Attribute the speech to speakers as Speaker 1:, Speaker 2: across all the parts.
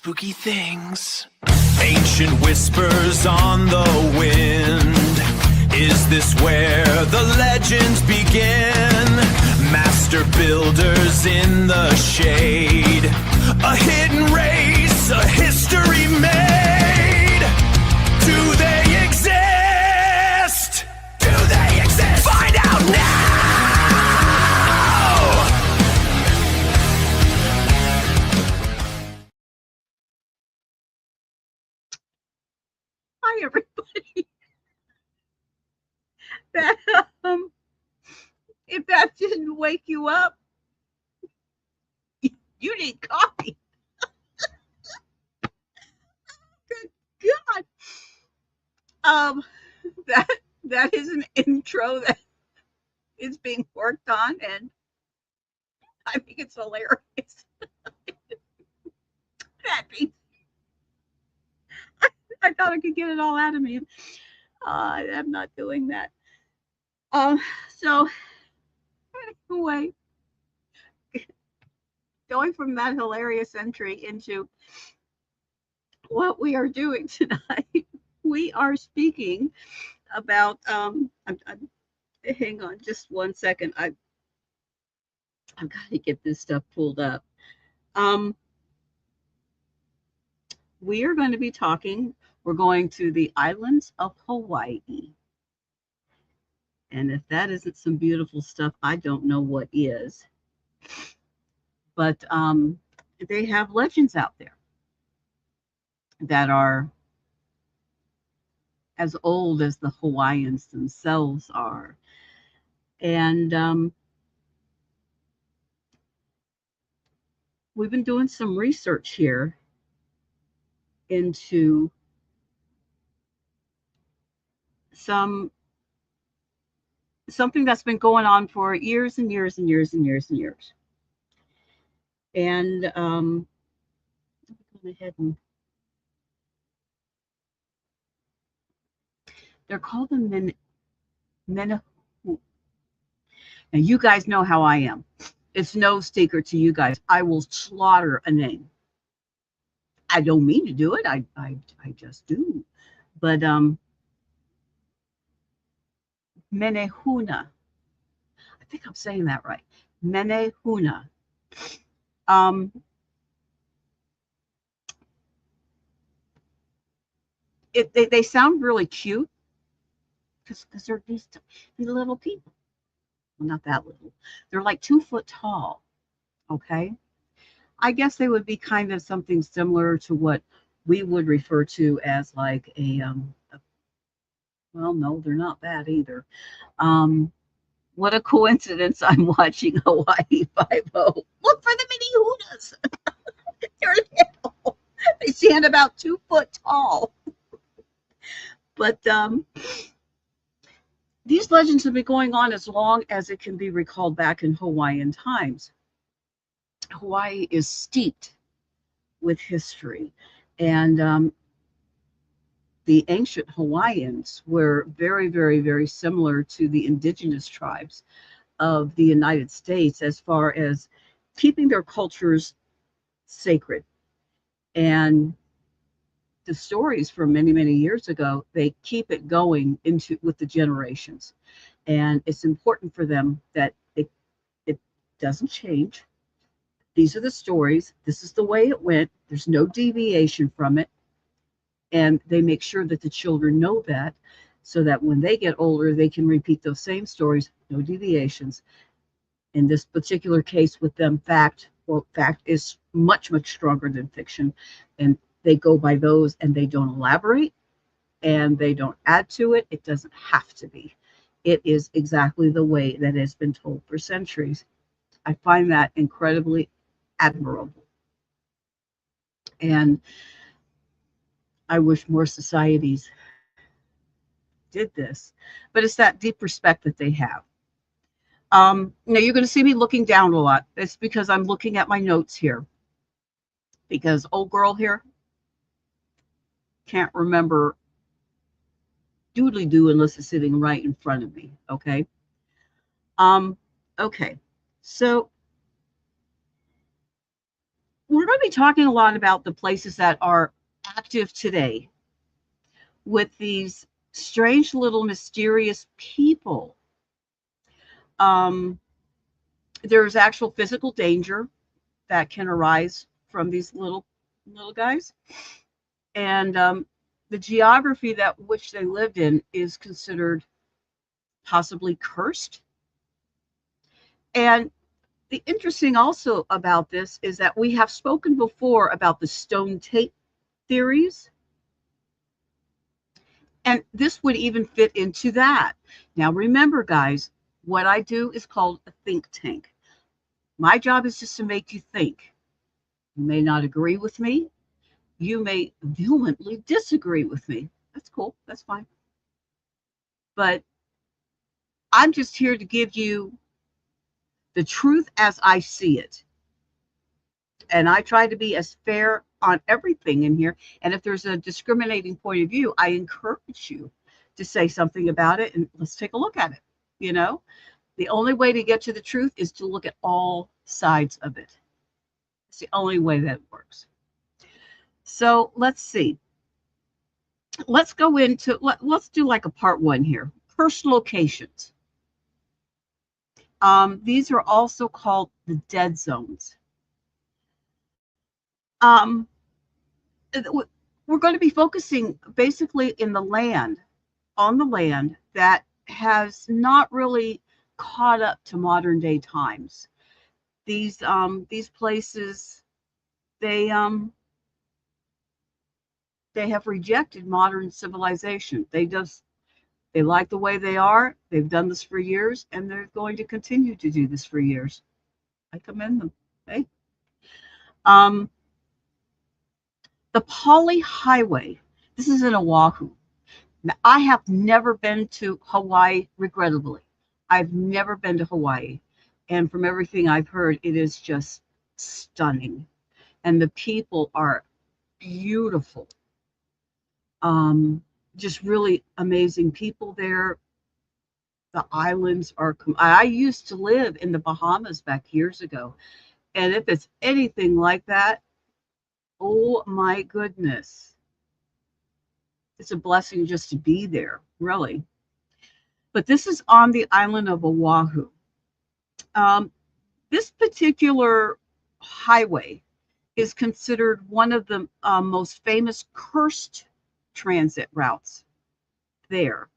Speaker 1: Spooky things. Ancient whispers on the wind. Is this where the legends begin? Master builders in the shade. A hidden race, a history made. Do they exist? Do they exist? Find out now!
Speaker 2: Hi, everybody. That if that didn't wake you up, you need coffee. Good God. That is an intro that is being worked on, and I think it's hilarious. That means I thought I could get it all out of me. I'm not doing that. So anyway, going from that hilarious entry into what we are doing tonight, we are speaking about hang on just 1 second. I've got to get this stuff pulled up. We are going to be talking, we're going to the islands of Hawaii. And if that isn't some beautiful stuff, I don't know what is. But they have legends out there that are as old as the Hawaiians themselves are. And we've been doing some research here into something that's been going on for years and years and years and years and years. And go ahead and they're called the Menehune. Now you guys know how I am. It's no secret to you guys. I will slaughter a name. I don't mean to do it. I just do. But Menehune. I think I'm saying that right. Menehune. They sound really cute because they're these little people. Well, not that little. They're like 2 foot tall. Okay. I guess they would be kind of something similar to what we would refer to as like well, no, they're not that either. What a coincidence. I'm watching Hawaii 5-0. Look for the mini hunas. They're little. They stand about 2 foot tall. But these legends have been going on as long as it can be recalled back in Hawaiian times. Hawaii is steeped with history, and the ancient Hawaiians were very, very, very similar to the indigenous tribes of the United States as far as keeping their cultures sacred. And the stories from many, many years ago, they keep it going with the generations. And it's important for them that it doesn't change. These are the stories. This is the way it went. There's no deviation from it. And they make sure that the children know that, so that when they get older, they can repeat those same stories, no deviations. In this particular case with them, fact is much, much stronger than fiction. And they go by those, and they don't elaborate, and they don't add to it. It doesn't have to be. It is exactly the way that it's been told for centuries. I find that incredibly admirable. And I wish more societies did this, but it's that deep respect that they have. Now you're going to see me looking down a lot. It's because I'm looking at my notes here, because old girl here can't remember doodly-doo unless it's sitting right in front of me. Okay. Okay. So we're going to be talking a lot about the places that are active today with these strange little mysterious people. There's actual physical danger that can arise from these little guys, and the geography that which they lived in is considered possibly cursed. And the interesting also about this is that we have spoken before about the stone tape theories, and this would even fit into that. Now, remember, guys, what I do is called a think tank. My job is just to make you think. You may not agree with me. You may vehemently disagree with me. That's cool. That's fine. But I'm just here to give you the truth as I see it. And I try to be as fair on everything in here. And if there's a discriminating point of view, I encourage you to say something about it and let's take a look at it. You know, the only way to get to the truth is to look at all sides of it. It's the only way that works. So let's see. Let's go into, let's do like a part one here. Cursed locations. These are also called the dead zones. We're going to be focusing basically in the land, on the land that has not really caught up to modern day times. These places, they have rejected modern civilization. They like the way they are. They've done this for years, and they're going to continue to do this for years. I commend them. Okay. The Poly Highway. This is in Oahu. Now, I have never been to Hawaii, regrettably. I've never been to Hawaii. And from everything I've heard, it is just stunning. And the people are beautiful. Just really amazing people there. The islands are, I used to live in the Bahamas back years ago. And if it's anything like that, oh my goodness. It's a blessing just to be there, really. But this is on the island of Oahu. This particular highway is considered one of the most famous cursed transit routes there.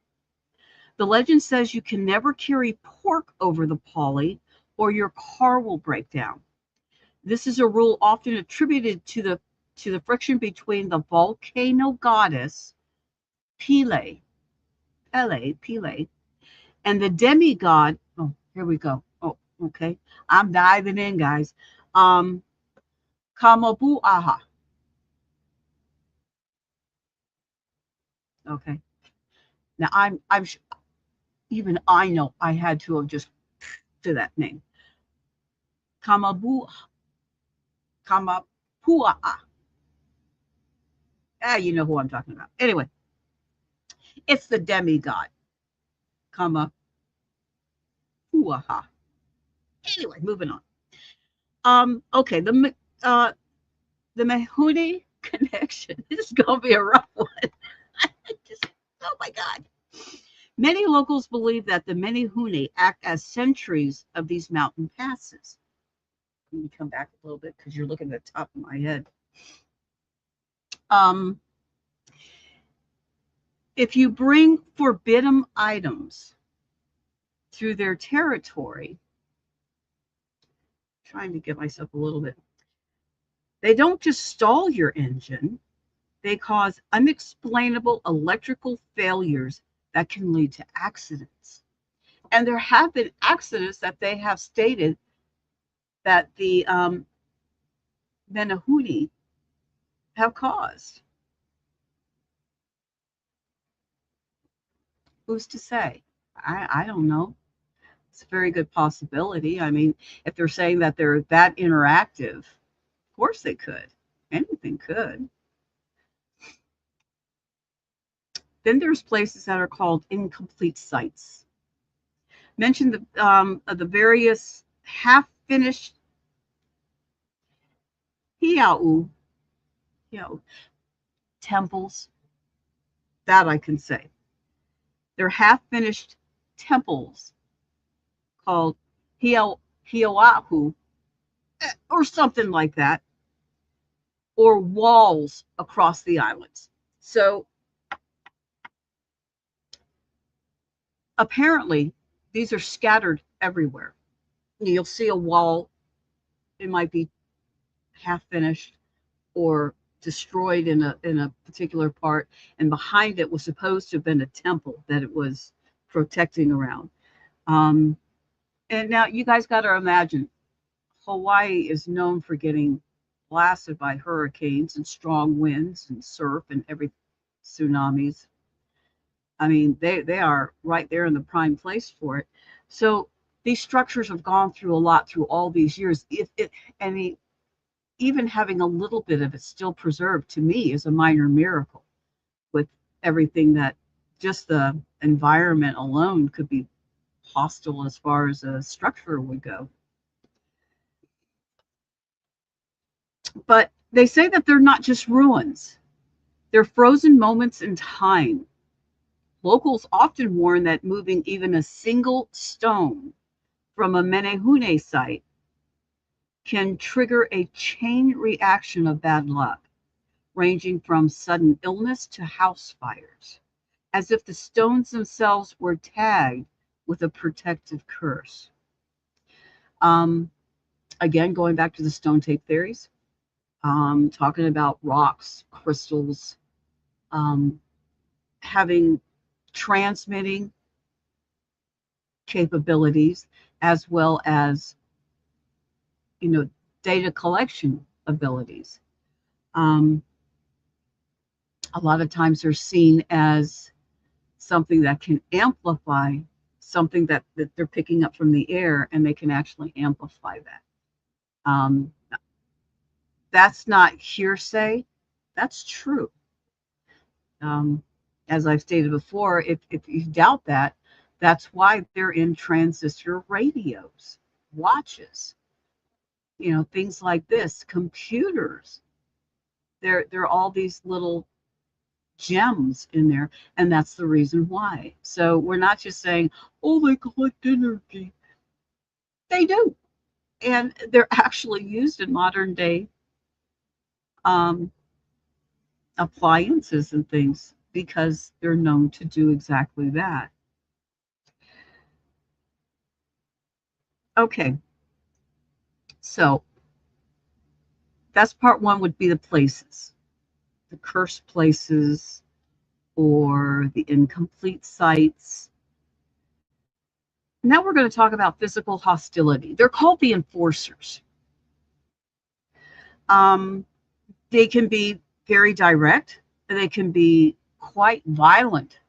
Speaker 2: The legend says you can never carry pork over the Poly or your car will break down. This is a rule often attributed to the friction between the volcano goddess Pele, and the demigod. Oh, here we go. Oh, okay. I'm diving in, guys. Kamabuaha. Okay. Now I'm even I know I had to have just to that name. Kamapua'a. You know who I'm talking about. Anyway, it's the demigod. Kamapua'a. Anyway, moving on. Okay, the Menehune connection. This is gonna be a rough one. Just, oh my God. Many locals believe that the Menehune act as sentries of these mountain passes. Let me come back a little bit because you're looking at the top of my head. If you bring forbidden items through their territory, trying to get myself a little bit, they don't just stall your engine, they cause unexplainable electrical failures that can lead to accidents. And there have been accidents that they have stated that the Menehune have caused. Who's to say? I don't know. It's a very good possibility. I mean, if they're saying that they're that interactive, of course they could. Anything could. Then there's places that are called incomplete sites. Mention the various half-finished. hiau, temples, that I can say. They're half-finished temples called hioahu, or something like that, or walls across the islands. So apparently, these are scattered everywhere. You'll see a wall, it might be half finished or destroyed in a particular part, and behind it was supposed to have been a temple that it was protecting around. Um, and now you guys got to imagine, Hawaii is known for getting blasted by hurricanes and strong winds and surf and every tsunamis. I mean, they are right there in the prime place for it. So these structures have gone through a lot through all these years. If it, I mean, even having a little bit of it still preserved to me is a minor miracle. With everything that just the environment alone could be hostile as far as a structure would go. But they say that they're not just ruins; they're frozen moments in time. Locals often warn that moving even a single stone from a Menehune site can trigger a chain reaction of bad luck, ranging from sudden illness to house fires, as if the stones themselves were tagged with a protective curse. Um, Again, going back to the stone tape theories, talking about rocks, crystals, um, having transmitting capabilities, as well as, you know, data collection abilities. Um, a lot of times they're seen as something that can amplify something that they're picking up from the air, and they can actually amplify that. Um, that's not hearsay, that's true. Um, as I've stated before, if you doubt that, that's why they're in transistor radios, watches, things like this, computers. There are all these little gems in there, and that's the reason why. So we're not just saying, oh, they collect energy. They do, and they're actually used in modern day um, appliances and things because they're known to do exactly that. Okay, so that's part one, would be the places, the cursed places or the incomplete sites. Now we're going to talk about physical hostility. They're called the enforcers. Um, they can be very direct. They can be quite violent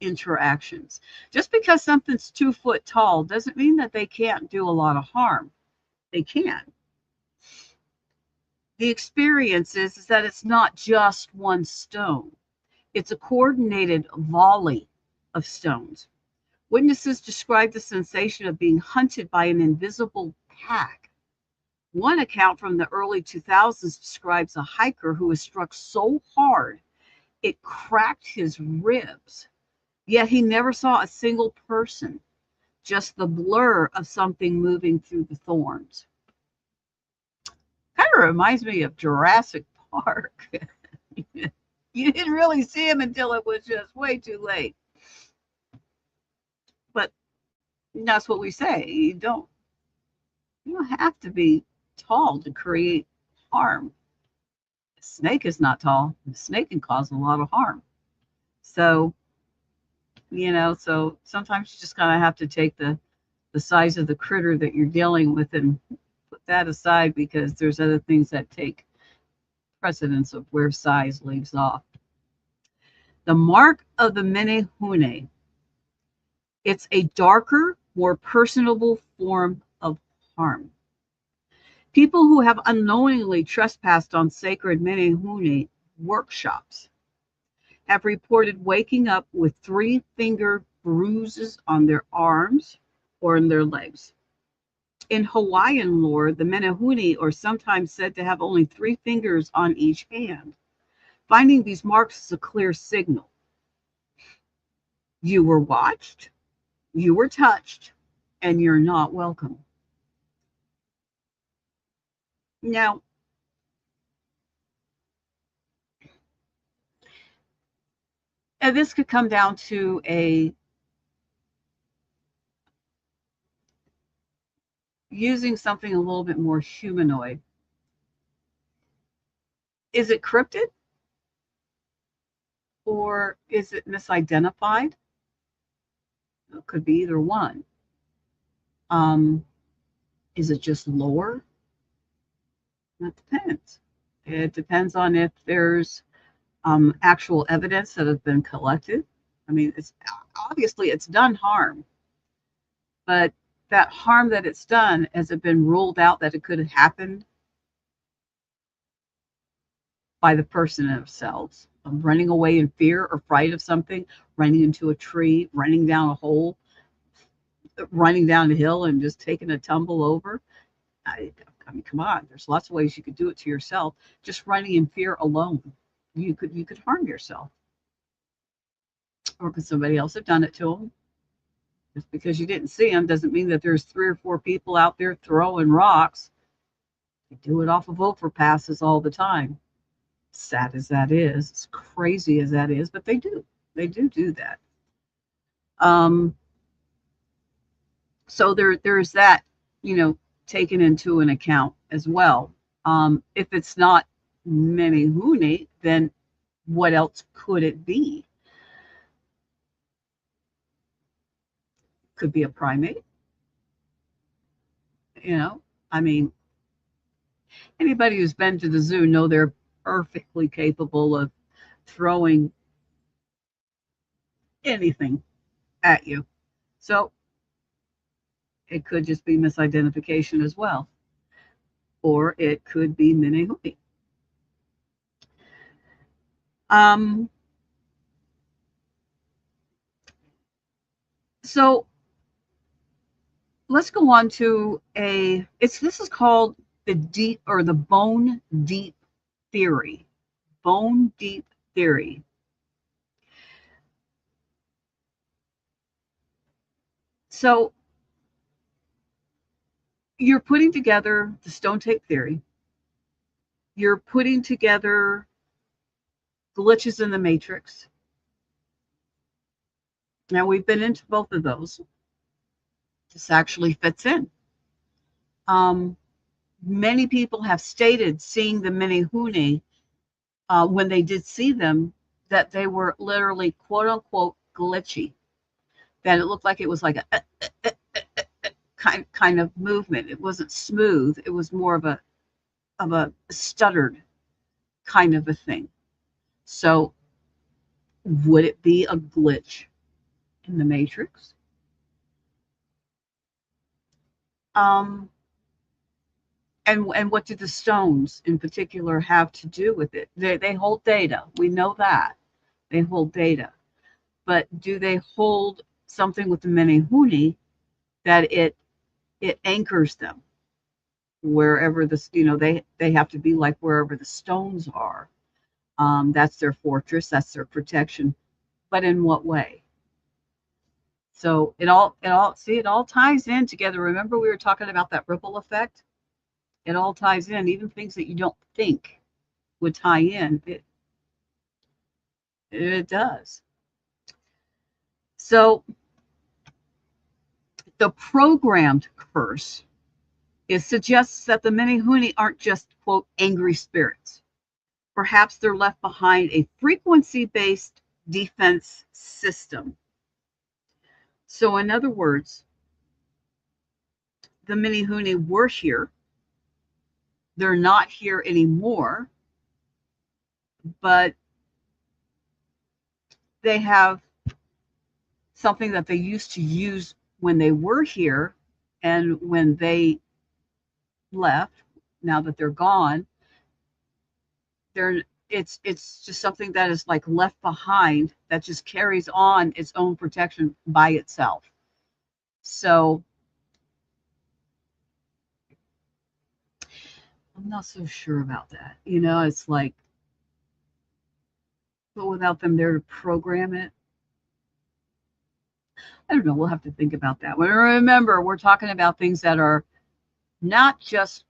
Speaker 2: interactions. Just because something's 2 foot tall doesn't mean that they can't do a lot of harm. They can. The experience is that it's not just one stone. It's a coordinated volley of stones. Witnesses describe the sensation of being hunted by an invisible pack. One account from the early 2000s describes a hiker who was struck so hard it cracked his ribs, yet he never saw a single person, just the blur of something moving through the thorns. Kind of reminds me of Jurassic Park. You didn't really see him until it was just way too late. But that's what we say. You don't have to be tall to create harm. A snake is not tall. A snake can cause a lot of harm. So, so sometimes you just kind of have to take the size of the critter that you're dealing with and put that aside, because there's other things that take precedence of where size leaves off. The mark of the Menehune. It's a darker, more personable form of harm. People who have unknowingly trespassed on sacred Menehune workshops have reported waking up with 3-finger bruises on their arms or in their legs. In Hawaiian lore, the Menehune are sometimes said to have only 3 fingers on each hand. Finding these marks is a clear signal. You were watched, you were touched, and you're not welcome. Now, and this could come down to using something a little bit more humanoid. Is it cryptid? Or is it misidentified? It could be either one. Is it just lore? That depends. It depends on if there's actual evidence that has been collected. I mean, it's obviously it's done harm, but that harm that it's done, has it been ruled out that it could have happened by the person themselves, running away in fear or fright of something, running into a tree, running down a hole, running down a hill and just taking a tumble over? I mean, come on, there's lots of ways you could do it to yourself. Just running in fear alone, you could harm yourself. Or could somebody else have done it to them? Just because you didn't see them doesn't mean that there's 3 or 4 people out there throwing rocks. They do it off of overpasses all the time. Sad as that is, as crazy as that is, but they do that. So there's that, taken into an account as well. If it's not Menehune, then what else could it be? Could be a primate. I mean, anybody who's been to the zoo know they're perfectly capable of throwing anything at you. So it could just be misidentification as well. Or it could be Menehune. So let's go on to this is called the deep or the bone deep theory. Bone deep theory. So you're putting together the stone tape theory. You're putting together glitches in the matrix. Now, we've been into both of those. This actually fits in. Many people have stated seeing the Menehune, when they did see them, that they were literally quote unquote glitchy. That it looked like it was like a kind of movement. It wasn't smooth. It was more of a stuttered kind of a thing. So would it be a glitch in the matrix? And what do the stones in particular have to do with it? They hold data. We know that. They hold data. But do they hold something with the Menehune that it anchors them wherever they have to be, like wherever the stones are? That's their fortress, that's their protection. But in what way? So it all ties in together. Remember, we were talking about that ripple effect? It all ties in, even things that you don't think would tie in. It does. So the programmed curse suggests that the Menehune aren't just, quote, angry spirits. Perhaps they're left behind a frequency-based defense system. So in other words, the Menehune were here. They're not here anymore, but they have something that they used to use when they were here, and when they left, now that they're gone, it's just something that is like left behind, that just carries on its own protection by itself. So I'm not so sure about that. You know, it's like, but without them there to program it, I don't know. We'll have to think about that. But remember, we're talking about things that are not just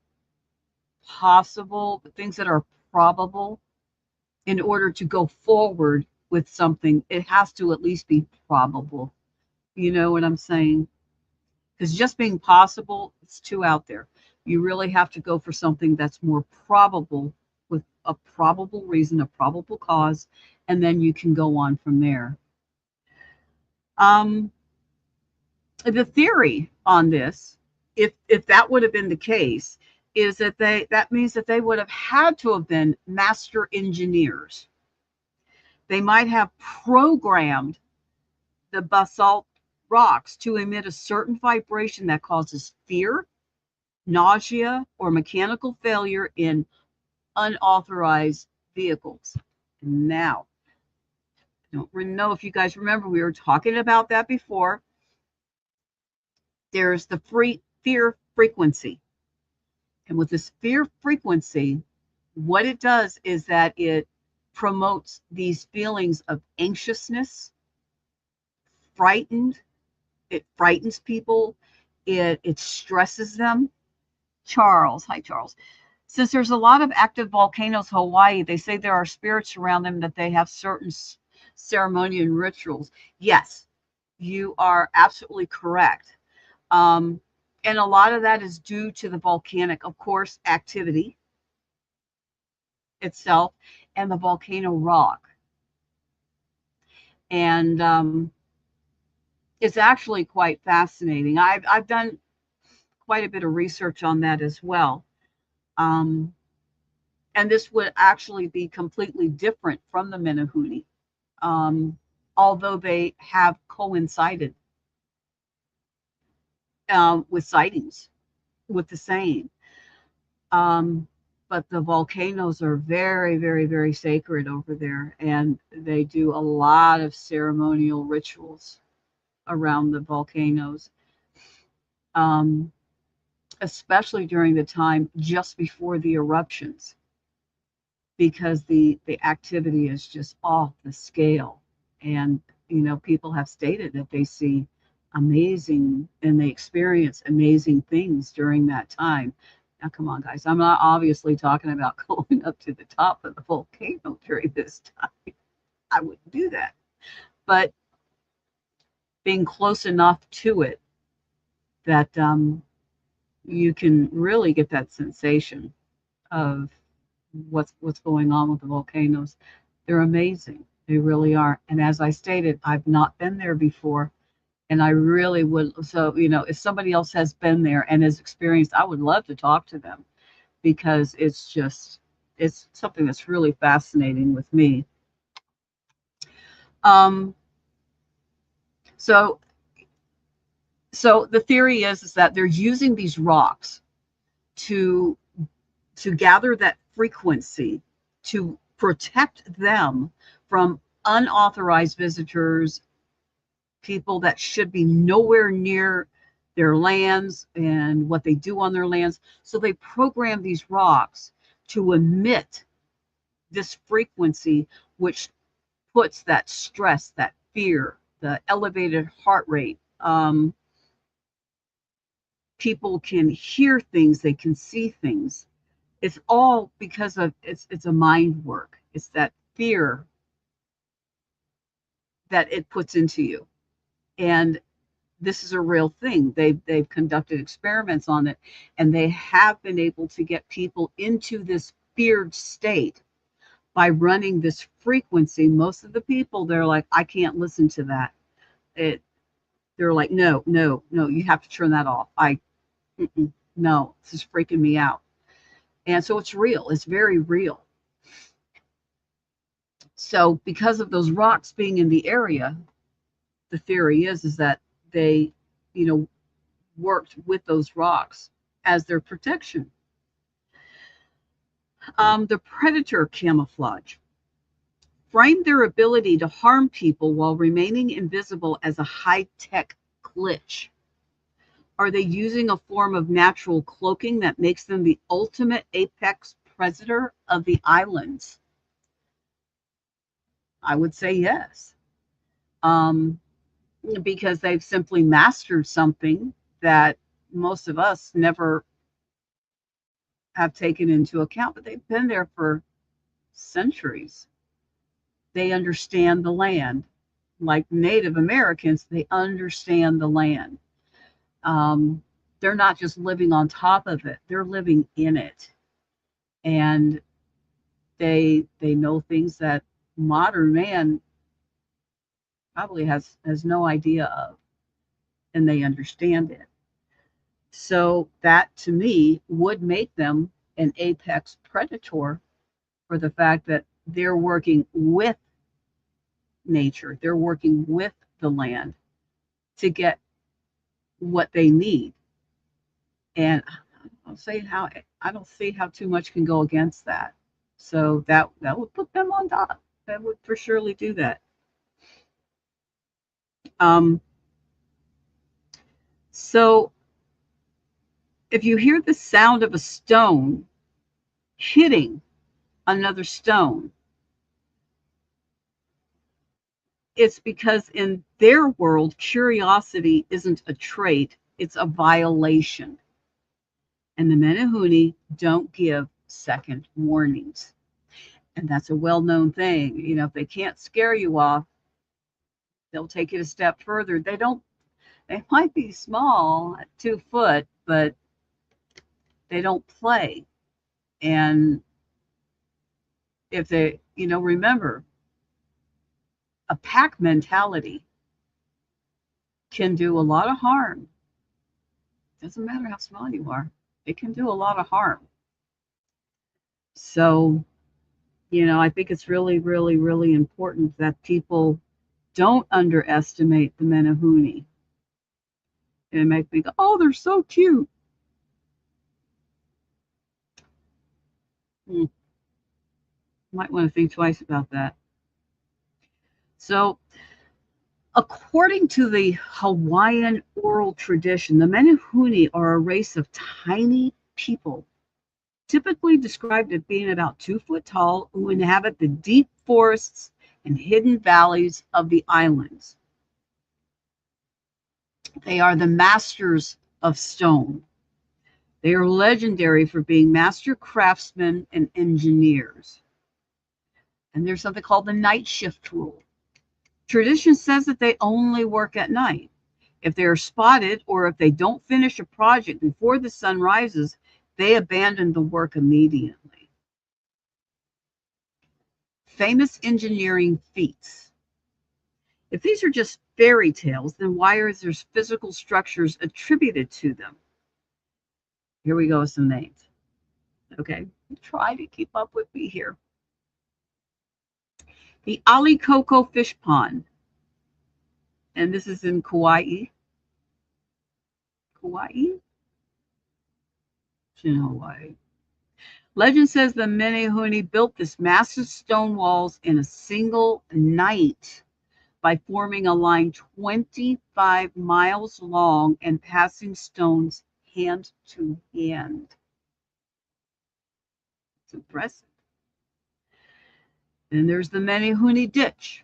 Speaker 2: possible, but things that are probable. In order to go forward with something, it has to at least be probable. You know what I'm saying? Because just being possible, it's too out there. You really have to go for something that's more probable with a probable reason, a probable cause, and then you can go on from there. Um, the theory on this, if that would have been the case, is that that means that they would have had to have been master engineers. They might have programmed the basalt rocks to emit a certain vibration that causes fear, nausea, or mechanical failure in unauthorized vehicles. Now, I don't know if you guys remember, we were talking about that before. There's the fear frequency. And with this fear frequency, what it does is that it promotes these feelings of anxiousness, frightened. It frightens people. It stresses them. Charles, hi Charles. Since there's a lot of active volcanoes in Hawaii, they say there are spirits around them, that they have certain ceremony and rituals. Yes, you are absolutely correct. And a lot of that is due to the volcanic, of course, activity itself and the volcano rock. And it's actually quite fascinating. I've done quite a bit of research on that as well. And this would actually be completely different from the Menehune, although they have coincided with sightings with the same. But the volcanoes are very, very, very sacred over there, and they do a lot of ceremonial rituals around the volcanoes, especially during the time just before the eruptions, because the activity is just off the scale. And you know, people have stated that they see amazing and they experience amazing things during that time. Now, come on, guys. I'm not obviously talking about going up to the top of the volcano during this time. I wouldn't do that. But being close enough to it that you can really get that sensation of what's going on with the volcanoes. They're amazing. They really are. And as I stated, I've not been there before. And I really would. So, you know, if somebody else has been there and has experienced, I would love to talk to them, because it's something that's really fascinating with me. Um, so, so the theory is that they're using these rocks to gather that frequency, to protect them from unauthorized visitors, people that should be nowhere near their lands and what they do on their lands. So they program these rocks to emit this frequency, which puts that stress, that fear, the elevated heart rate. People can hear things, they can see things. It's all because of it's a mind work. It's that fear that it puts into you. And this is a real thing. They've conducted experiments on it, and they have been able to get people into this feared state by running this frequency. Most of the people, they're like, I can't listen to that. They're like, no, no, no, you have to turn that off. No, this is freaking me out. And so it's real. It's very real. So because of those rocks being in the area, the theory is that they, you know, worked with those rocks as their protection. The predator camouflage framed their ability to harm people while remaining invisible as a high-tech glitch. Are they using a form of natural cloaking that makes them the ultimate apex predator of the islands? I would say yes. Because they've simply mastered something that most of us never have taken into account, but they've been there for centuries. They understand the land. Like Native Americans, they understand the land. They're not just living on top of it, they're living in it. And they know things that modern man probably has no idea of, and they understand it. So that to me would make them an apex predator, for the fact that they're working with nature, they're working with the land to get what they need. And I don't see how too much can go against that. So that would put them on top. That would for surely do that. So if you hear the sound of a stone hitting another stone, it's because in their world, curiosity isn't a trait, it's a violation. And the Menehune don't give second warnings. And that's a well-known thing. You know, if they can't scare you off, they'll take it a step further. They might be small at 2 foot, but they don't play. And if they, remember, a pack mentality can do a lot of harm. Doesn't matter how small you are, it can do a lot of harm. So, I think it's really, really, really important that people don't underestimate the Menehune. And make me go, oh, they're so cute. Might want to think twice about that. So, according to the Hawaiian oral tradition, the Menehune are a race of tiny people, typically described as being about 2 foot tall, who inhabit the deep forests and hidden valleys of the islands. They are the masters of stone. They are legendary for being master craftsmen and engineers. And there's something called the night shift rule. Tradition says that they only work at night. If they are spotted or if they don't finish a project before the sun rises, they abandon the work immediately. Famous engineering feats. If these are just fairy tales, then why are there physical structures attributed to them? Here we go with some names. Okay, try to keep up with me here. The Alekoko Fishpond, and this is in Kauai. Kauai? It's in Hawaii. Legend says the Menehune built this massive stone walls in a single night by forming a line 25 miles long and passing stones hand to hand. It's impressive. Then there's the Menehune ditch.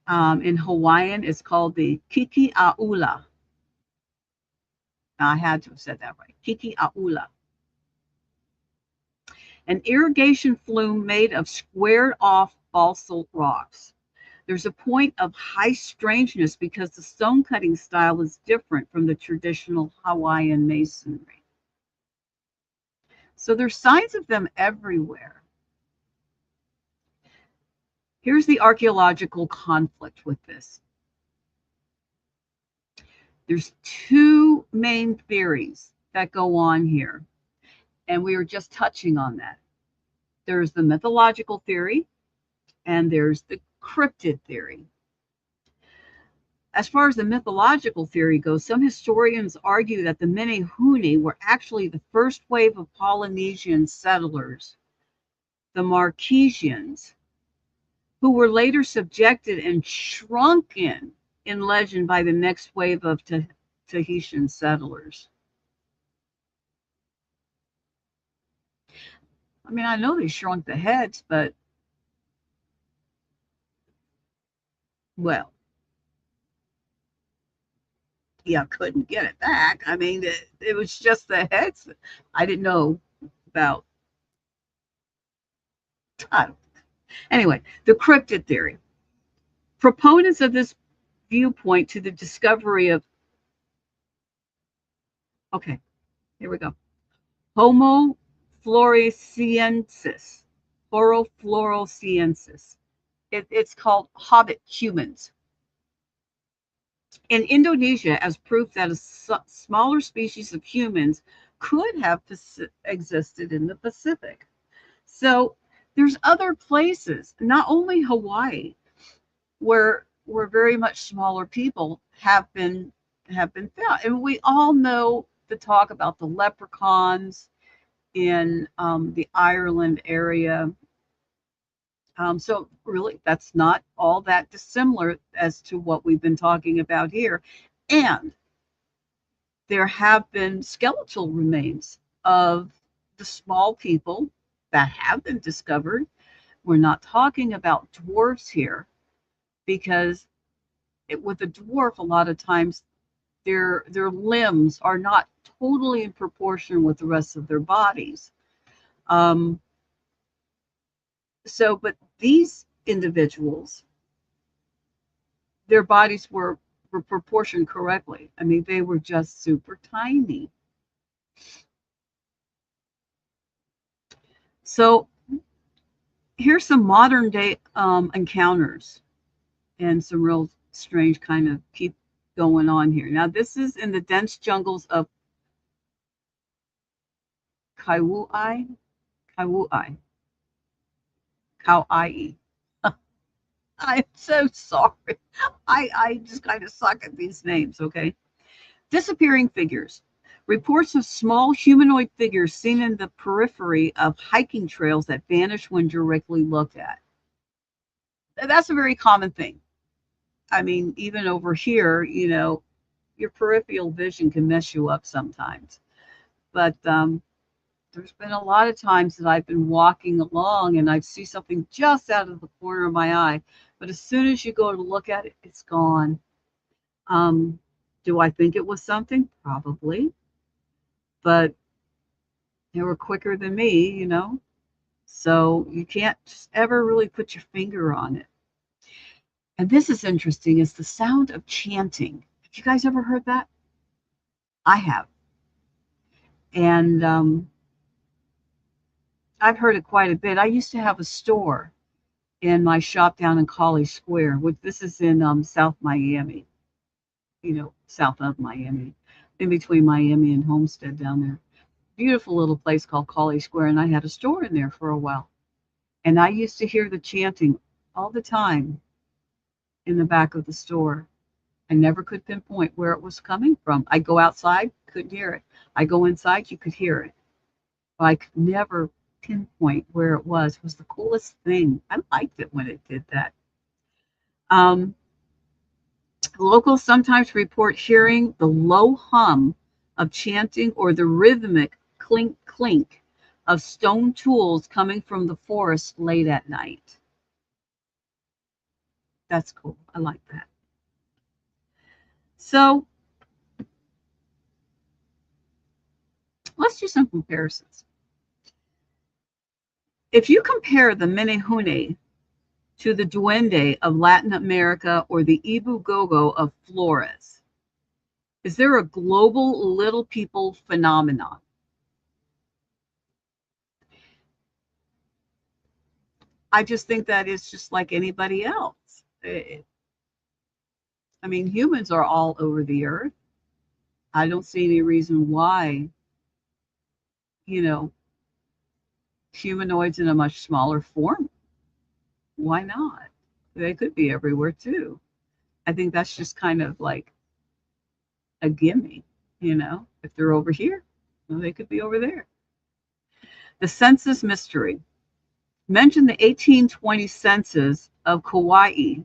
Speaker 2: In Hawaiian, it's called the Kiki Aula. I had to have said that right. Kiki Aula. An irrigation flume made of squared off basalt rocks. There's a point of high strangeness because the stone cutting style is different from the traditional Hawaiian masonry. So there's signs of them everywhere. Here's the archaeological conflict with this. There's 2 main theories that go on here, and we were just touching on that. There's the mythological theory, and there's the cryptid theory. As far as the mythological theory goes, some historians argue that the Menehune were actually the first wave of Polynesian settlers, the Marquesians, who were later subjected and shrunken in legend by the next wave of Tahitian settlers. I mean, I know they shrunk the heads, but, well, yeah, couldn't get it back. I mean, it was just the heads. I didn't know about. Anyway, the cryptid theory. Proponents of this viewpoint to the discovery of, okay, here we go. Homo floresiensis. Homo floresiensis. It's called hobbit humans. In Indonesia, as proof that a smaller species of humans could have existed in the Pacific. So there's other places, not only Hawaii, where very much smaller people have been found. And we all know the talk about the leprechauns in the Ireland area. So really, that's not all that dissimilar as to what we've been talking about here. And there have been skeletal remains of the small people that have been discovered. We're not talking about dwarfs here, because with a dwarf, a lot of times their limbs are not totally in proportion with the rest of their bodies. But these individuals, their bodies were proportioned correctly. I mean, they were just super tiny. So here's some modern day encounters and some real strange kind of keep going on here. Now, this is in the dense jungles of Kauai. I'm so sorry. I just kind of suck at these names, okay? Disappearing figures. Reports of small humanoid figures seen in the periphery of hiking trails that vanish when directly looked at. That's a very common thing. I mean, even over here, your peripheral vision can mess you up sometimes. But there's been a lot of times that I've been walking along and I see something just out of the corner of my eye. But as soon as you go to look at it, it's gone. Do I think it was something? Probably. But they were quicker than me, So you can't just ever really put your finger on it. And this is interesting, is the sound of chanting. Have you guys ever heard that? I have. And I've heard it quite a bit. I used to have a store in my shop down in College Square. This is in South Miami, south of Miami, in between Miami and Homestead down there. Beautiful little place called College Square, and I had a store in there for a while. And I used to hear the chanting all the time in the back of the store. I never could pinpoint where it was coming from. I go outside, couldn't hear it. I go inside, you could hear it. But I could never pinpoint where it was. It was the coolest thing. I liked it when it did that. Locals sometimes report hearing the low hum of chanting or the rhythmic clink clink of stone tools coming from the forest late at night. That's cool. I like that. So let's do some comparisons. If you compare the Menehune to the Duende of Latin America or the Ibu Gogo of Flores, is there a global little people phenomenon? I just think that it's just like anybody else. I mean, humans are all over the earth. I don't see any reason why, humanoids in a much smaller form. Why not? They could be everywhere too. I think that's just kind of like a gimme, if they're over here, well, they could be over there. The census mystery. Mention the 1820 census of Kauai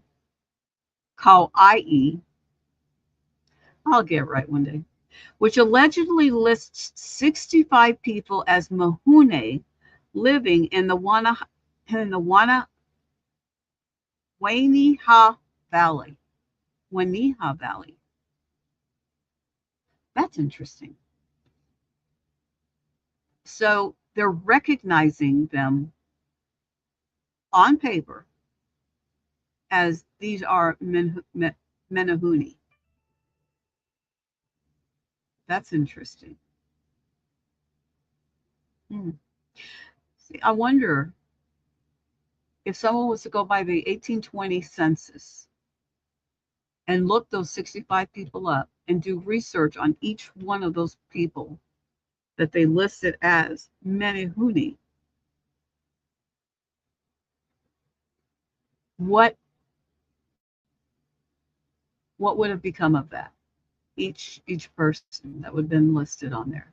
Speaker 2: I'll get it right one day. Which allegedly lists 65 people as Menehune living in the Waniha Valley. Waniha Valley. That's interesting. So they're recognizing them on paper as these are Menehune. That's interesting. Hmm. See, I wonder if someone was to go by the 1820 census and look those 65 people up and do research on each one of those people that they listed as Menehune, what what would have become of that? Each person that would have been listed on there.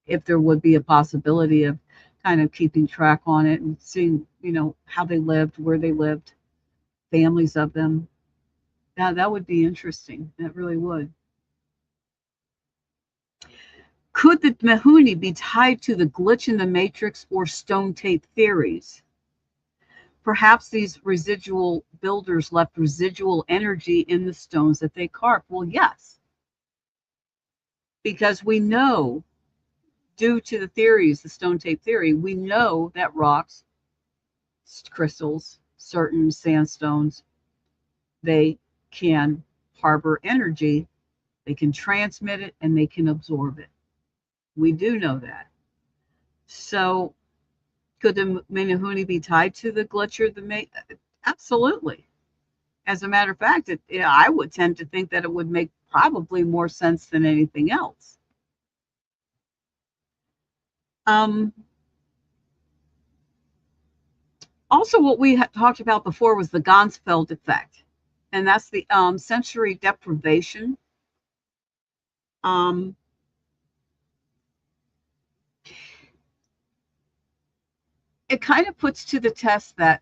Speaker 2: If there would be a possibility of kind of keeping track on it and seeing, how they lived, where they lived, families of them. That would be interesting. That really would. Could the Menehune be tied to the glitch in the matrix or stone tape theories? Perhaps these residual builders left residual energy in the stones that they carved. Well, yes, because we know, due to the theories, the stone tape theory, we know that rocks, crystals, certain sandstones, they can harbor energy, they can transmit it, and they can absorb it. We do know that. So could the Menehune be tied to the glitch or the Absolutely. As a matter of fact, I would tend to think that it would make probably more sense than anything else. Also, what we had talked about before was the Gansfeld effect, and that's the sensory deprivation. Um, it kind of puts to the test that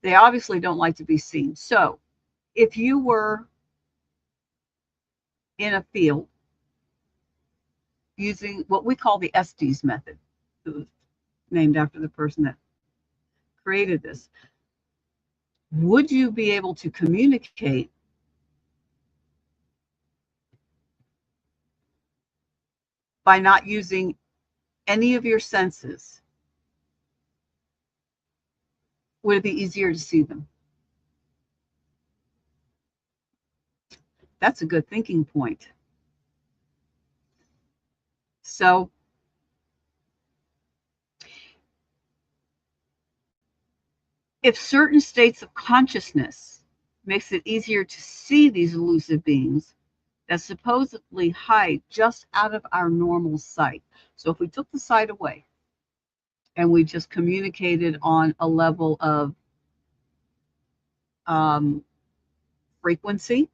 Speaker 2: they obviously don't like to be seen. So, if you were in a field using what we call the Estes method, it was named after the person that created this, would you be able to communicate by not using any of your senses? Would it be easier to see them? That's a good thinking point. So, if certain states of consciousness makes it easier to see these elusive beings that supposedly hide just out of our normal sight. So if we took the sight away and we just communicated on a level of frequency,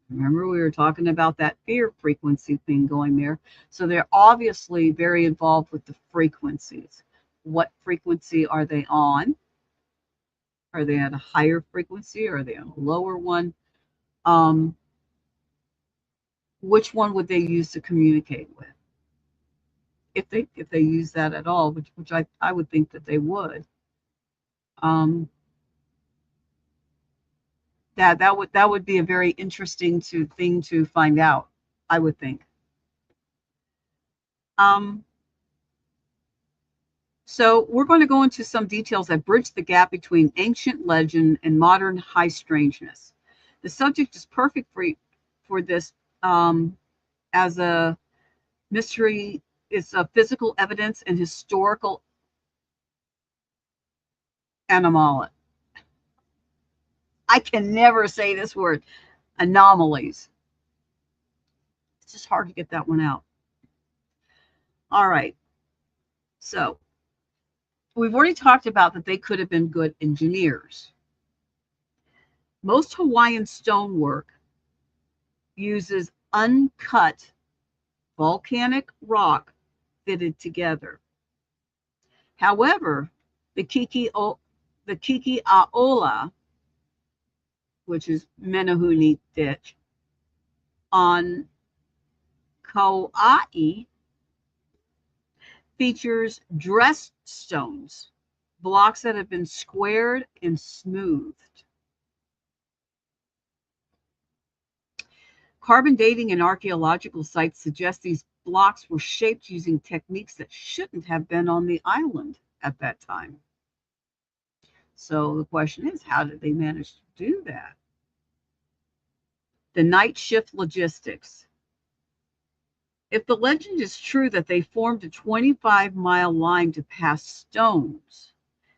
Speaker 2: remember we were talking about that fear frequency thing going there. So they're obviously very involved with the frequencies. What frequency are they on? Are they at a higher frequency? Are they on a lower one? Which one would they use to communicate with? If they use that at all, which I would think that they would. That would be a very interesting thing to find out, I would think. So we're going to go into some details that bridge the gap between ancient legend and modern high strangeness. The subject is perfect for this as a mystery. It's a physical evidence and historical anomaly. I can never say this word. Anomalies. It's just hard to get that one out. All right. So we've already talked about that they could have been good engineers. Most Hawaiian stonework uses uncut volcanic rock fitted together. However, the Kiki Aola, which is Menehune ditch, on Kauai features dressed stones, blocks that have been squared and smoothed. Carbon dating and archaeological sites suggest these blocks were shaped using techniques that shouldn't have been on the island at that time. So the question is, how did they manage to do that? The night shift logistics. If the legend is true that they formed a 25-mile line to pass stones,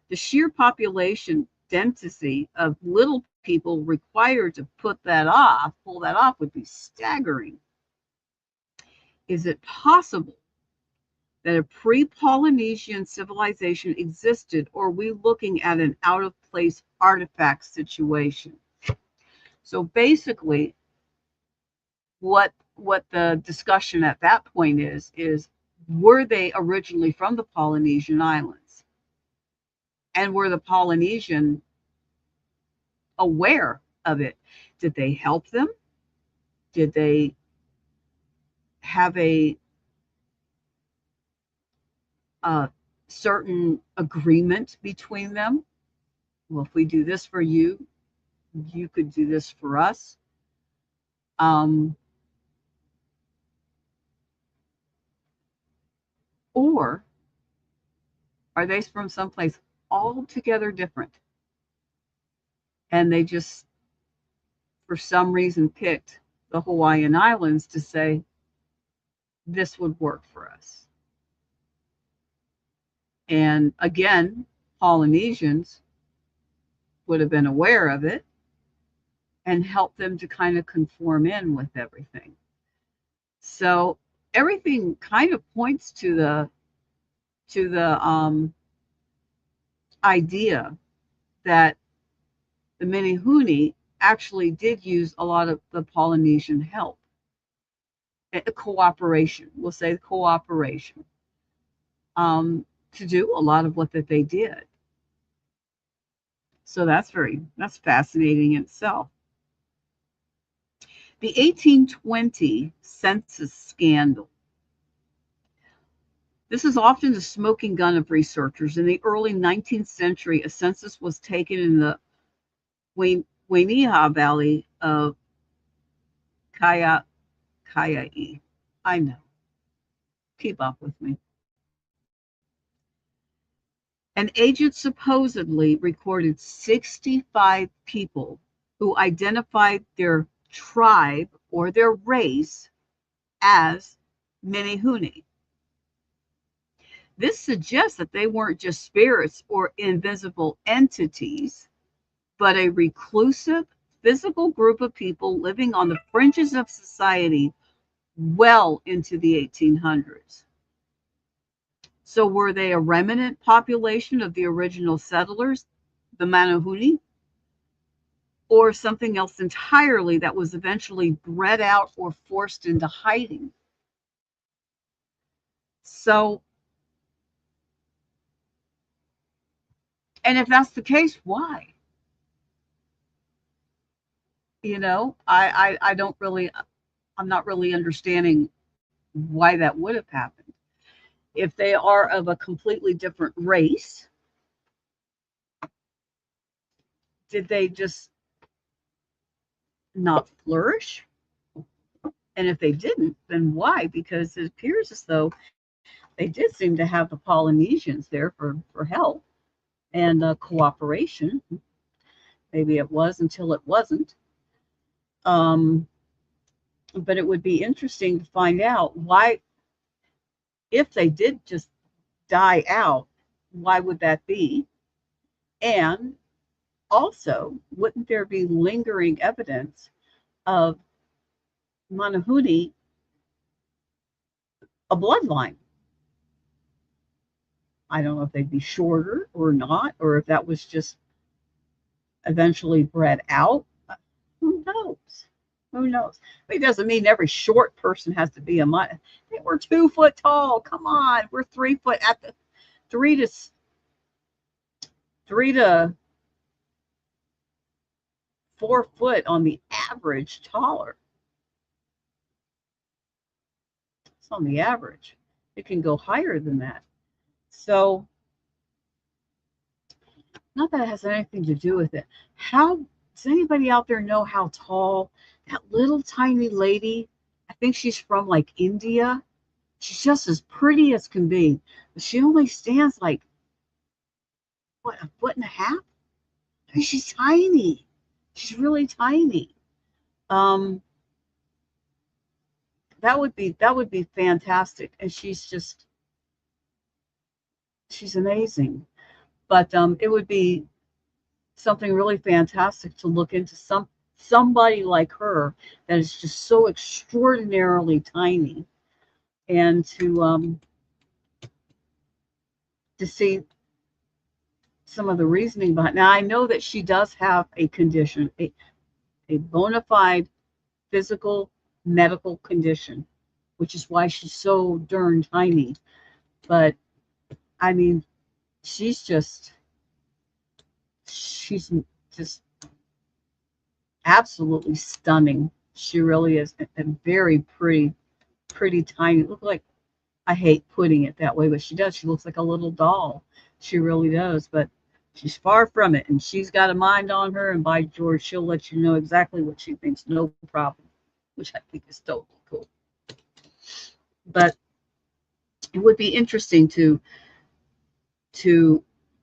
Speaker 2: the sheer population density of little people required to pull that off, would be staggering. Is it possible that a pre-Polynesian civilization existed, or are we looking at an out-of-place artifact situation? So basically, what the discussion at that point is were they originally from the Polynesian islands? And were the Polynesian aware of it? Did they help them? Did they have a certain agreement between them? Well, if we do this for you, you could do this for us. Or are they from someplace altogether different? And they just, for some reason, picked the Hawaiian Islands to say, this would work for us. And again, Polynesians would have been aware of it and helped them to kind of conform in with everything. So everything kind of points to the idea that the Menehune actually did use a lot of the Polynesian help, cooperation. We'll say cooperation to do a lot of what that they did. So that's fascinating in itself. The 1820 census scandal. This is often the smoking gun of researchers. In the early 19th century, a census was taken in the Wainiha Valley of Kaiai. I know. Keep up with me. An agent supposedly recorded 65 people who identified their tribe or their race as Menehune. This suggests that they weren't just spirits or invisible entities, but a reclusive, physical group of people living on the fringes of society well into the 1800s. So were they a remnant population of the original settlers, the Menehune, or something else entirely that was eventually bred out or forced into hiding? So, and if that's the case, why? You know, I don't really, I'm not really understanding why that would have happened. If they are of a completely different race, did they just not flourish? And if they didn't, then why? Because it appears as though they did seem to have the Polynesians there for help and cooperation. Maybe it was until it wasn't. But it would be interesting to find out why, if they did just die out, why would that be? And also, wouldn't there be lingering evidence of Menehune, a bloodline? I don't know if they'd be shorter or not, or if that was just eventually bred out. Who knows? Who knows? But it doesn't mean every short person has to be a Menehune. They were 2 foot tall. Come on, we're 3 foot at the 3 to 4 foot on the average taller. that's on the average. It can go higher than that. So, not that it has anything to do with it. How does anybody out there know how tall that little tiny lady? I think she's from like India. She's just as pretty as can be, but she only stands like what, a foot and a half? I mean, she's tiny. She's really tiny. Um, that would be fantastic, and she's amazing. But it would be something really fantastic to look into somebody like her that is just so extraordinarily tiny, and to see some of the reasoning behind. Now I know that she does have a condition, a bona fide physical medical condition, which is why she's so darn tiny. But I mean, she's just she's just absolutely stunning. She really is, and very pretty tiny. Look like, I hate putting it that way, but she does. She looks like a little doll. She really does. But she's far from it, and she's got a mind on her. And by George, she'll let you know exactly what she thinks, no problem, which I think is totally cool. But it would be interesting to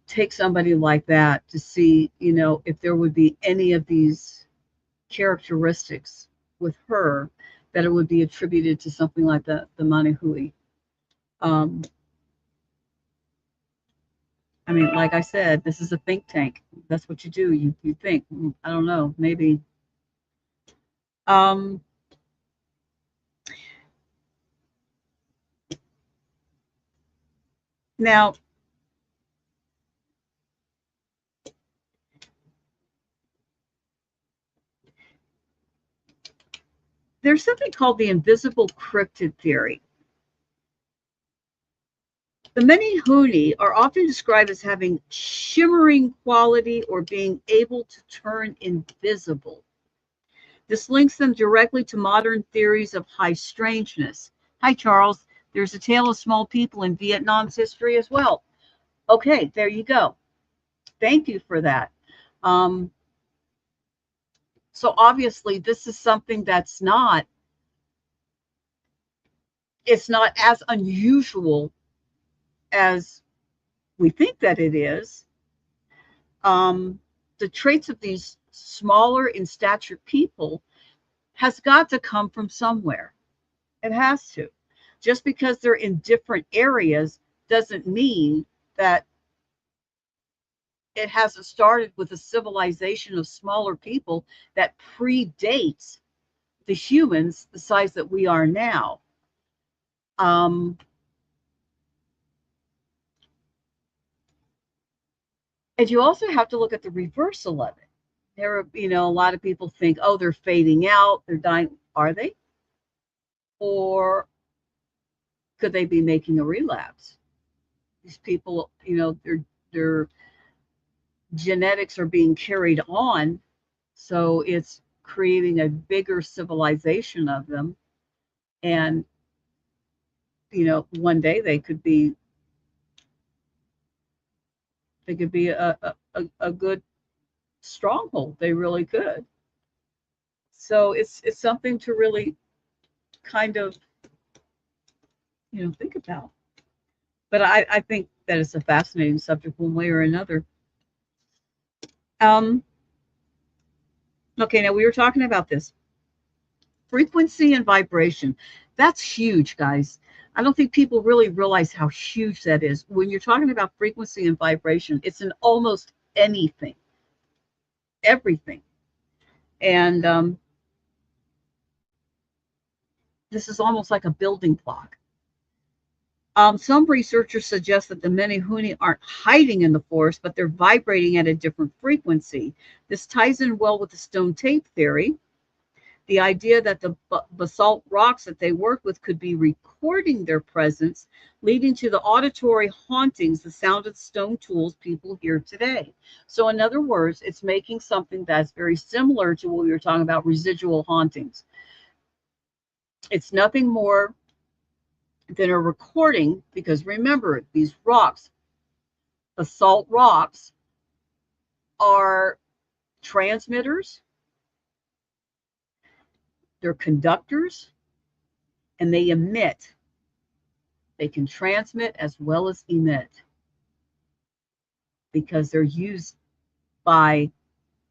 Speaker 2: take somebody like that to see, if there would be any of these characteristics with her that it would be attributed to something like the Menehune. Um, I mean, like I said, this is a think tank. That's what you do. You think. I don't know, maybe. Um, Now, there's something called the invisible cryptid theory. The Menehune are often described as having shimmering quality or being able to turn invisible. This links them directly to modern theories of high strangeness. Hi, Charles. There's a tale of small people in Vietnam's history as well. Okay, there you go. Thank you for that. Um, so obviously, this is something that's it's not as unusual as we think that it is. The traits of these smaller in stature people has got to come from somewhere. It has to. Just because they're in different areas doesn't mean that it hasn't started with a civilization of smaller people that predates the humans the size that we are now. And you also have to look at the reversal of it. There are, a lot of people think, oh, they're fading out, they're dying. Are they? Or could they be making a relapse? These people, their genetics are being carried on, so it's creating a bigger civilization of them. And one day they could be a good stronghold. They really could. So it's something to really kind of think about. But I think that it's a fascinating subject one way or another. Okay, now we were talking about this frequency and vibration. That's huge, guys. I don't think people really realize how huge that is. When you're talking about frequency and vibration, it's in almost anything, everything. And this is almost like a building block. Some researchers suggest that the Menehune aren't hiding in the forest, but they're vibrating at a different frequency. This ties in well with the stone tape theory. The idea that the basalt rocks that they work with could be recording their presence, leading to the auditory hauntings, the sound of stone tools people hear today. So in other words, it's making something that's very similar to what we were talking about, residual hauntings. It's nothing more that are recording, because remember, these rocks, basalt rocks, are transmitters, they're conductors, and they emit. They can transmit as well as emit because they're used by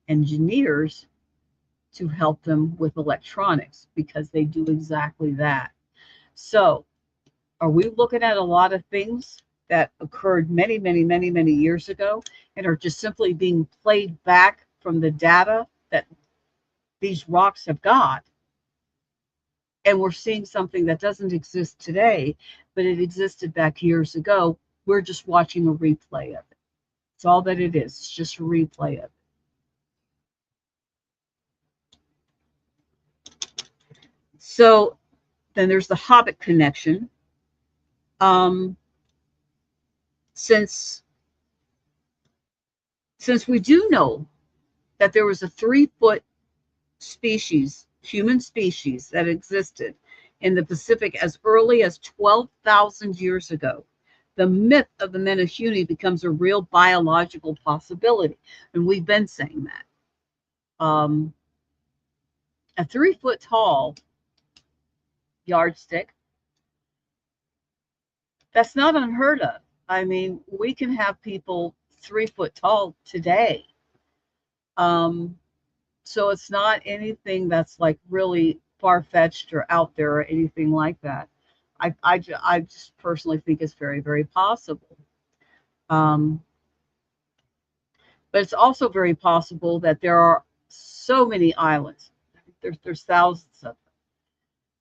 Speaker 2: engineers to help them with electronics because they do exactly that. So, are we looking at a lot of things that occurred many, many, many, many years ago and are just simply being played back from the data that these rocks have got? And we're seeing something that doesn't exist today, but it existed back years ago. We're just watching a replay of it. It's all that it is. It's just a replay of it. So then there's the Hobbit connection. Since we do know that there was a 3-foot species, human species, that existed in the Pacific as early as 12,000 years ago, the myth of the Menehune becomes a real biological possibility. And we've been saying that. A 3-foot tall yardstick, that's not unheard of. I mean, we can have people 3 foot tall today. So it's not anything that's like really far-fetched or out there or anything like that. I just personally think it's very, very possible. But it's also very possible that there are so many islands. There's thousands of them.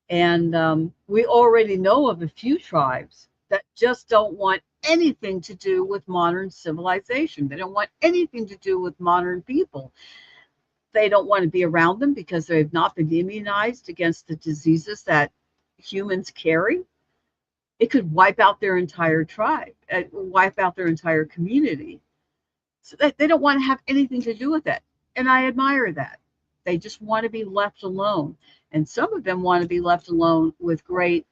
Speaker 2: And we already know of a few tribes that just don't want anything to do with modern civilization. They don't want anything to do with modern people. They don't want to be around them because they've not been immunized against the diseases that humans carry. It could wipe out their entire tribe, wipe out their entire community. So they don't want to have anything to do with it. And I admire that. They just want to be left alone. And some of them want to be left alone with great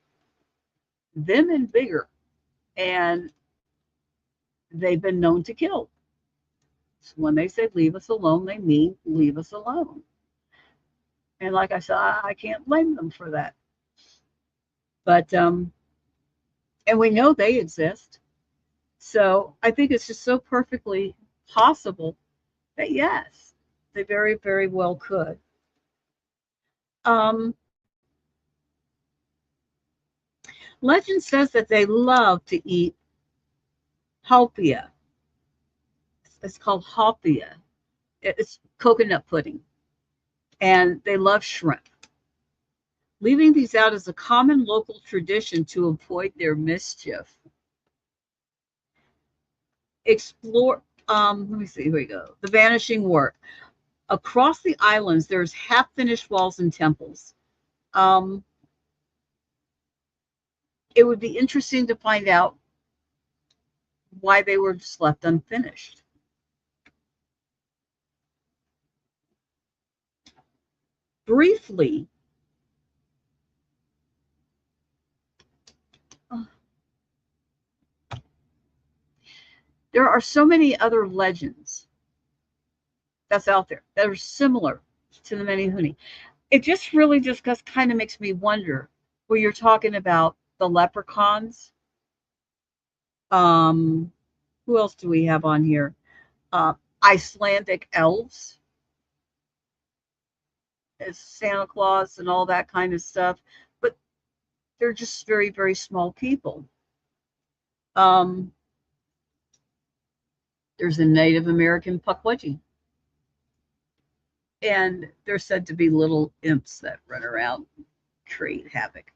Speaker 2: vim and vigor. And they've been known to kill. So when they say leave us alone, they mean leave us alone. And like I said, I can't blame them for that. But and we know they exist. So I think it's just so perfectly possible that yes, they very, very well could. Legend says that they love to eat halpia. It's called halpia. It's coconut pudding. And they love shrimp. Leaving these out is a common local tradition to avoid their mischief. Explore, let me see, here we go. The vanishing work. Across the islands, there's half-finished walls and temples. It would be interesting to find out why they were just left unfinished. Briefly, there are so many other legends that's out there that are similar to the Menehune. It just really just kind of makes me wonder, where you're talking about the leprechauns. Who else do we have on here? Icelandic elves as Santa Claus and all that kind of stuff, but they're just very, very small people. There's a Native American Pukwudgie, and they're said to be little imps that run around and create havoc.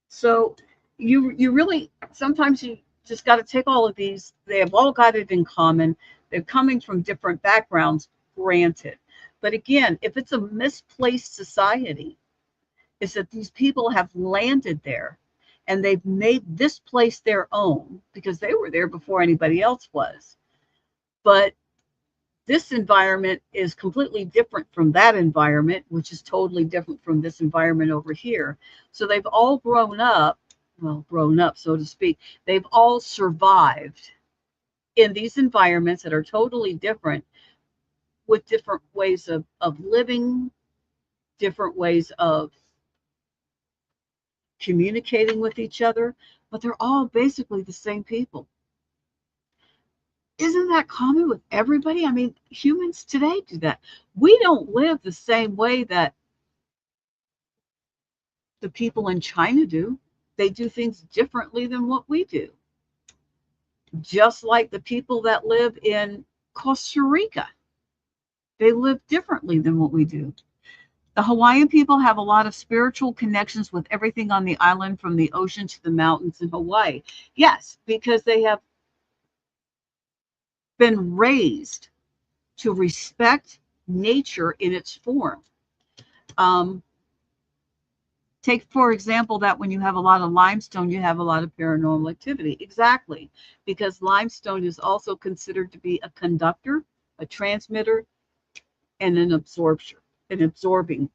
Speaker 2: So you really, sometimes you just got to take all of these. They have all got it in common. They're coming from different backgrounds, granted. But again, if it's a misplaced society, it's that these people have landed there and they've made this place their own because they were there before anybody else was. But This environment is completely different from that environment, which is totally different from this environment over here. So they've all grown up, well, grown up, so to speak. They've all survived in these environments that are totally different, with different ways of living, different ways of communicating with each other, but they're all basically the same people. Isn't that common with everybody? I mean, humans today do that. We don't live the same way that the people in China do. They do things differently than what we do. Just like the people that live in Costa Rica, they live differently than what we do. The Hawaiian people have a lot of spiritual connections with everything on the island, from the ocean to the mountains in Hawaii. Yes, because they have been raised to respect nature in its form. Um, Take, for example, that when you have a lot of limestone, you have a lot of paranormal activity. Exactly, because limestone is also considered to be a conductor, a transmitter, and an absorbing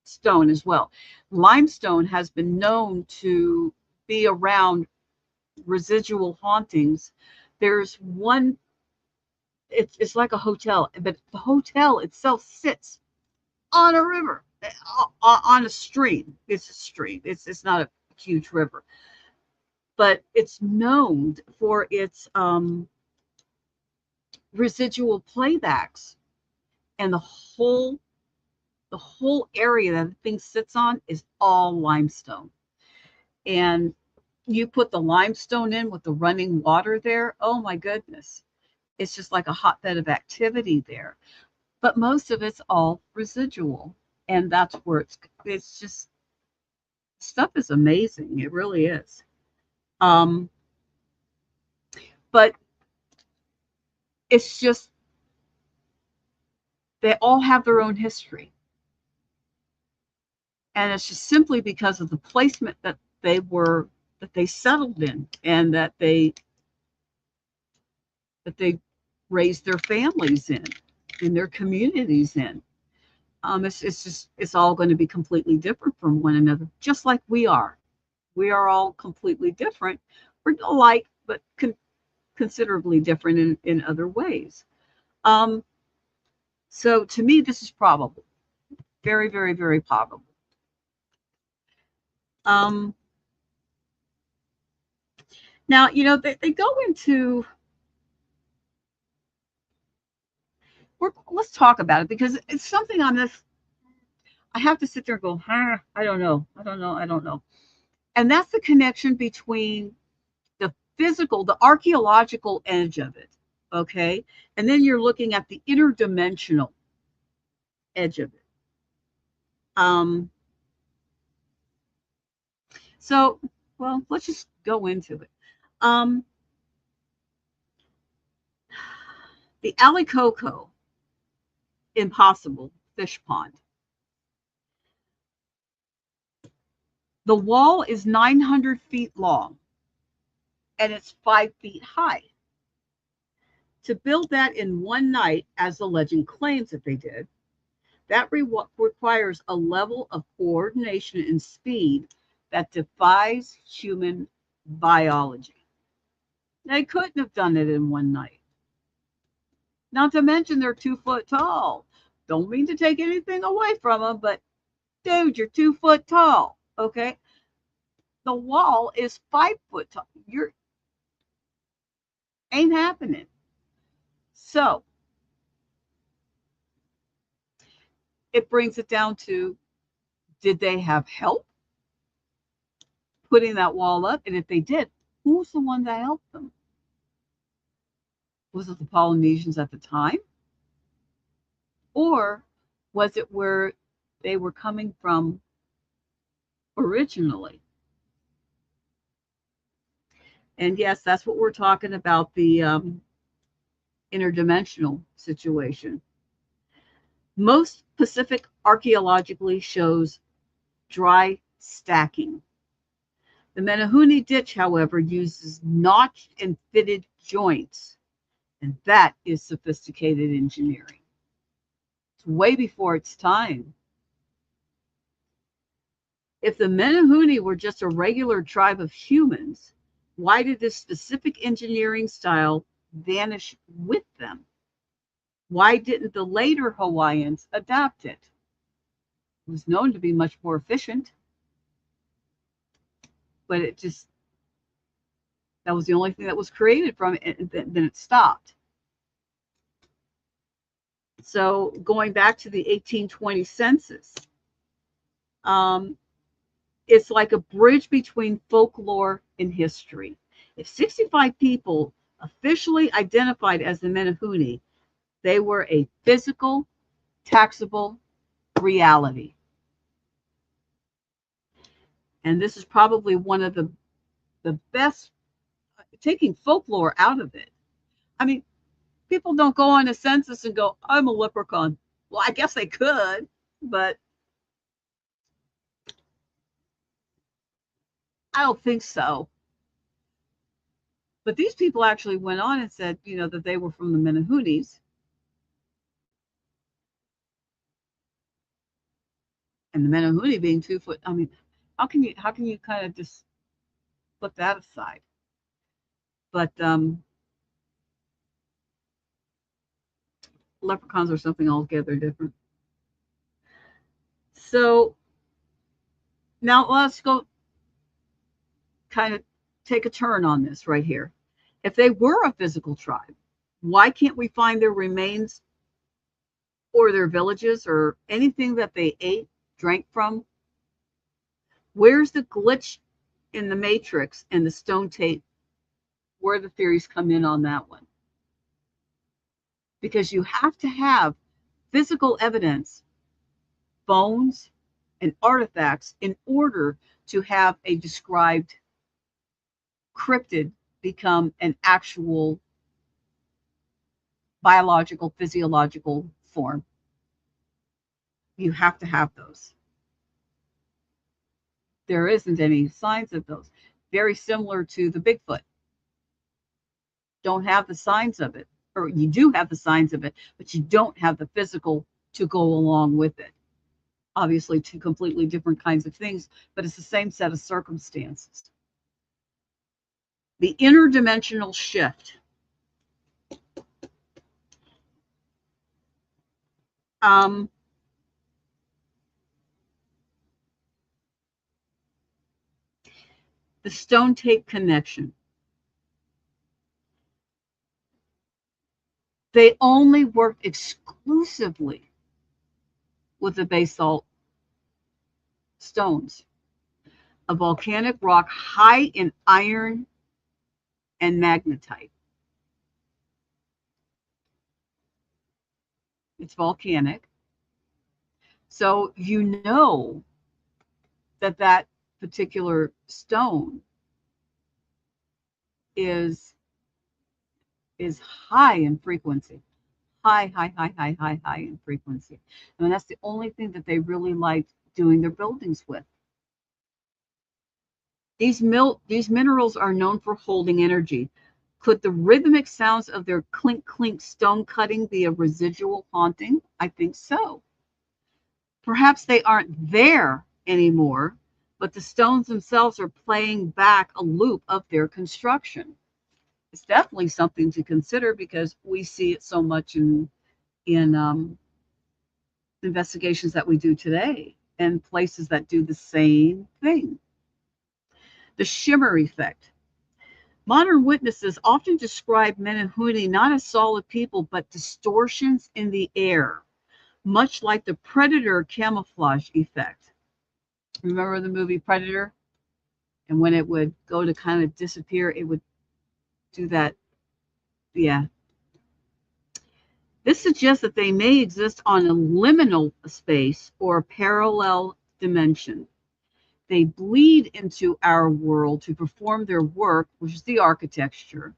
Speaker 2: stone as well. Limestone has been known to be around residual hauntings. There's one, it's like a hotel, but the hotel itself sits on a river, on a stream. It's a stream. It's not a huge river, but it's known for its residual playbacks, and the whole area that the thing sits on is all limestone. And you put the limestone in with the running water there, oh my goodness, it's just like a hotbed of activity there. But most of it's all residual, and that's where it's just, stuff is amazing. It really is. Um, but it's just, they all have their own history, and it's just simply because of the placement that they settled in, and that they raised their families in their communities in. It's all going to be completely different from one another, just like we are. We are all completely different. We're alike, but considerably different in other ways. Um, so to me, this is probable, very, very, very probable. Um, Now, they go into, let's talk about it, because it's something on this. I have to sit there and go, I don't know. I don't know. I don't know. And that's the connection between the physical, the archaeological edge of it. Okay. And then you're looking at the interdimensional edge of it. Um, so, well, let's just go into it. The Alekoko Impossible Fish Pond. The wall is 900 feet long, and it's 5 feet high. To build that in one night, as the legend claims that they did, that requires a level of coordination and speed that defies human biology. They couldn't have done it in one night. Not to mention they're 2 foot tall. Don't mean to take anything away from them, but dude, you're 2 foot tall. Okay. The wall is 5 foot tall. You're ain't happening. So it brings it down to, did they have help putting that wall up? And if they did, who's the one that helped them? Was it the Polynesians at the time? Or was it where they were coming from originally? And yes, that's what we're talking about, the interdimensional situation. Most Pacific archaeologically shows dry stacking. The Menehune ditch, however, uses notched and fitted joints And that is sophisticated engineering. It's way before its time. If the Menehune were just a regular tribe of humans, why did this specific engineering style vanish with them? Why didn't the later Hawaiians adapt it? It was known to be much more efficient, but that was the only thing that was created from it, and then it stopped. So going back to the 1820 census, it's like a bridge between folklore and history. If 65 people officially identified as the Menehune, they were a physical, taxable reality. And this is probably one of the best, taking folklore out of it. I mean, people don't go on a census and go, I'm a leprechaun. Well, I guess they could, but I don't think so. But these people actually went on and said, that they were from the Menehunes. And the Menehune being 2 foot, I mean, how can you kind of just put that aside? But leprechauns are something altogether different. So now let's go kind of take a turn on this right here. If they were a physical tribe, why can't we find their remains or their villages or anything that they ate, drank from? Where's the glitch in the matrix and the stone tape? Where the theories come in on that one? Because you have to have physical evidence, bones, and artifacts in order to have a described cryptid become an actual biological, physiological form. You have to have those. There isn't any signs of those. Very similar to the Bigfoot. Don't have the signs of it, or you do have the signs of it, but you don't have the physical to go along with it. Obviously, two completely different kinds of things, but it's the same set of circumstances. The interdimensional shift. The stone tape connection. They only worked exclusively with the basalt stones, a volcanic rock high in iron and magnetite. It's volcanic. So you know that particular stone is high in frequency. High in frequency. I mean, that's the only thing that they really liked doing their buildings with. These minerals are known for holding energy. Could the rhythmic sounds of their clink clink stone cutting be a residual haunting? I think so. Perhaps they aren't there anymore, but the stones themselves are playing back a loop of their construction. It's definitely something to consider because we see it so much in investigations that we do today and places that do the same thing. The shimmer effect. Modern witnesses often describe Menehune not as solid people, but distortions in the air, much like the Predator camouflage effect. Remember the movie Predator? And when it would go to kind of disappear, it would do that. Yeah. This suggests that they may exist on a liminal space or a parallel dimension. They bleed into our world to perform their work, which is the architecture,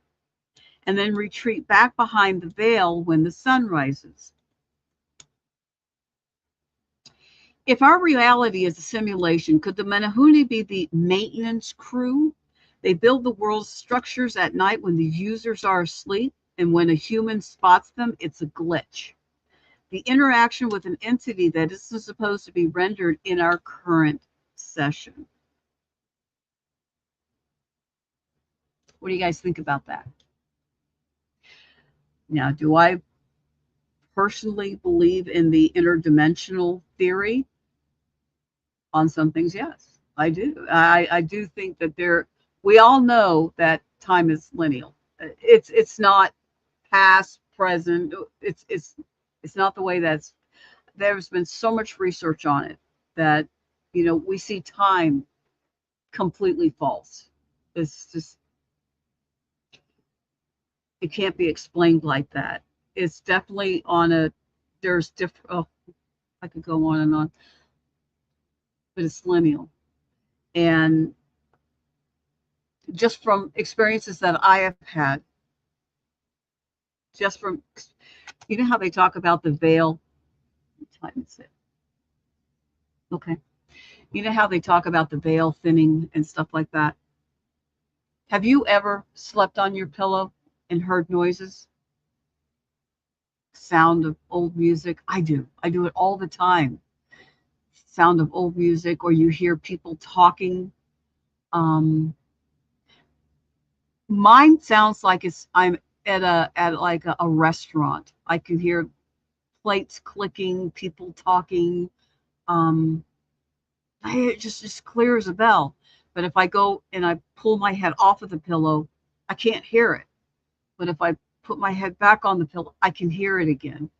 Speaker 2: and then retreat back behind the veil when the sun rises. If our reality is a simulation, could the Menehune be the maintenance crew? They build the world's structures at night when the users are asleep And when a human spots them, it's a glitch. The interaction with an entity that isn't supposed to be rendered in our current session. What do you guys think about that? Now, do I personally believe in the interdimensional theory? On some things, yes, I do. I do think that we all know that time is linear. It's not past, present. It's not the way there's been so much research on it that, we see time completely false. It's just, it can't be explained like that. It's definitely there's different, oh, I could go on and on, but it's linear. And just from experiences that I have had, just from, how they talk about the veil. What time is it? Okay. You know how they talk about the veil thinning and stuff like that? Have you ever slept on your pillow and heard noises? Sound of old music? I do. I do it all the time. Sound of old music, or you hear people talking. Mine sounds like I'm at like a restaurant. I can hear plates clicking, people talking. It just clear as a bell. But if I go and I pull my head off of the pillow, I can't hear it. But if I put my head back on the pillow, I can hear it again.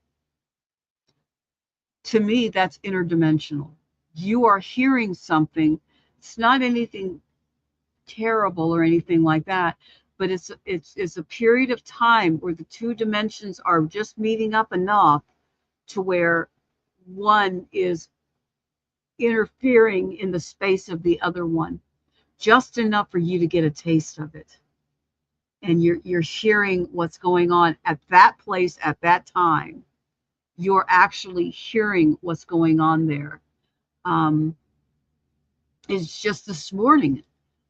Speaker 2: To me, that's interdimensional. You are hearing something. It's not anything terrible or anything like that, but it's a period of time where the two dimensions are just meeting up enough to where one is interfering in the space of the other one, just enough for you to get a taste of it. And you're hearing what's going on at that place at that time. You're actually hearing what's going on there. It's just this morning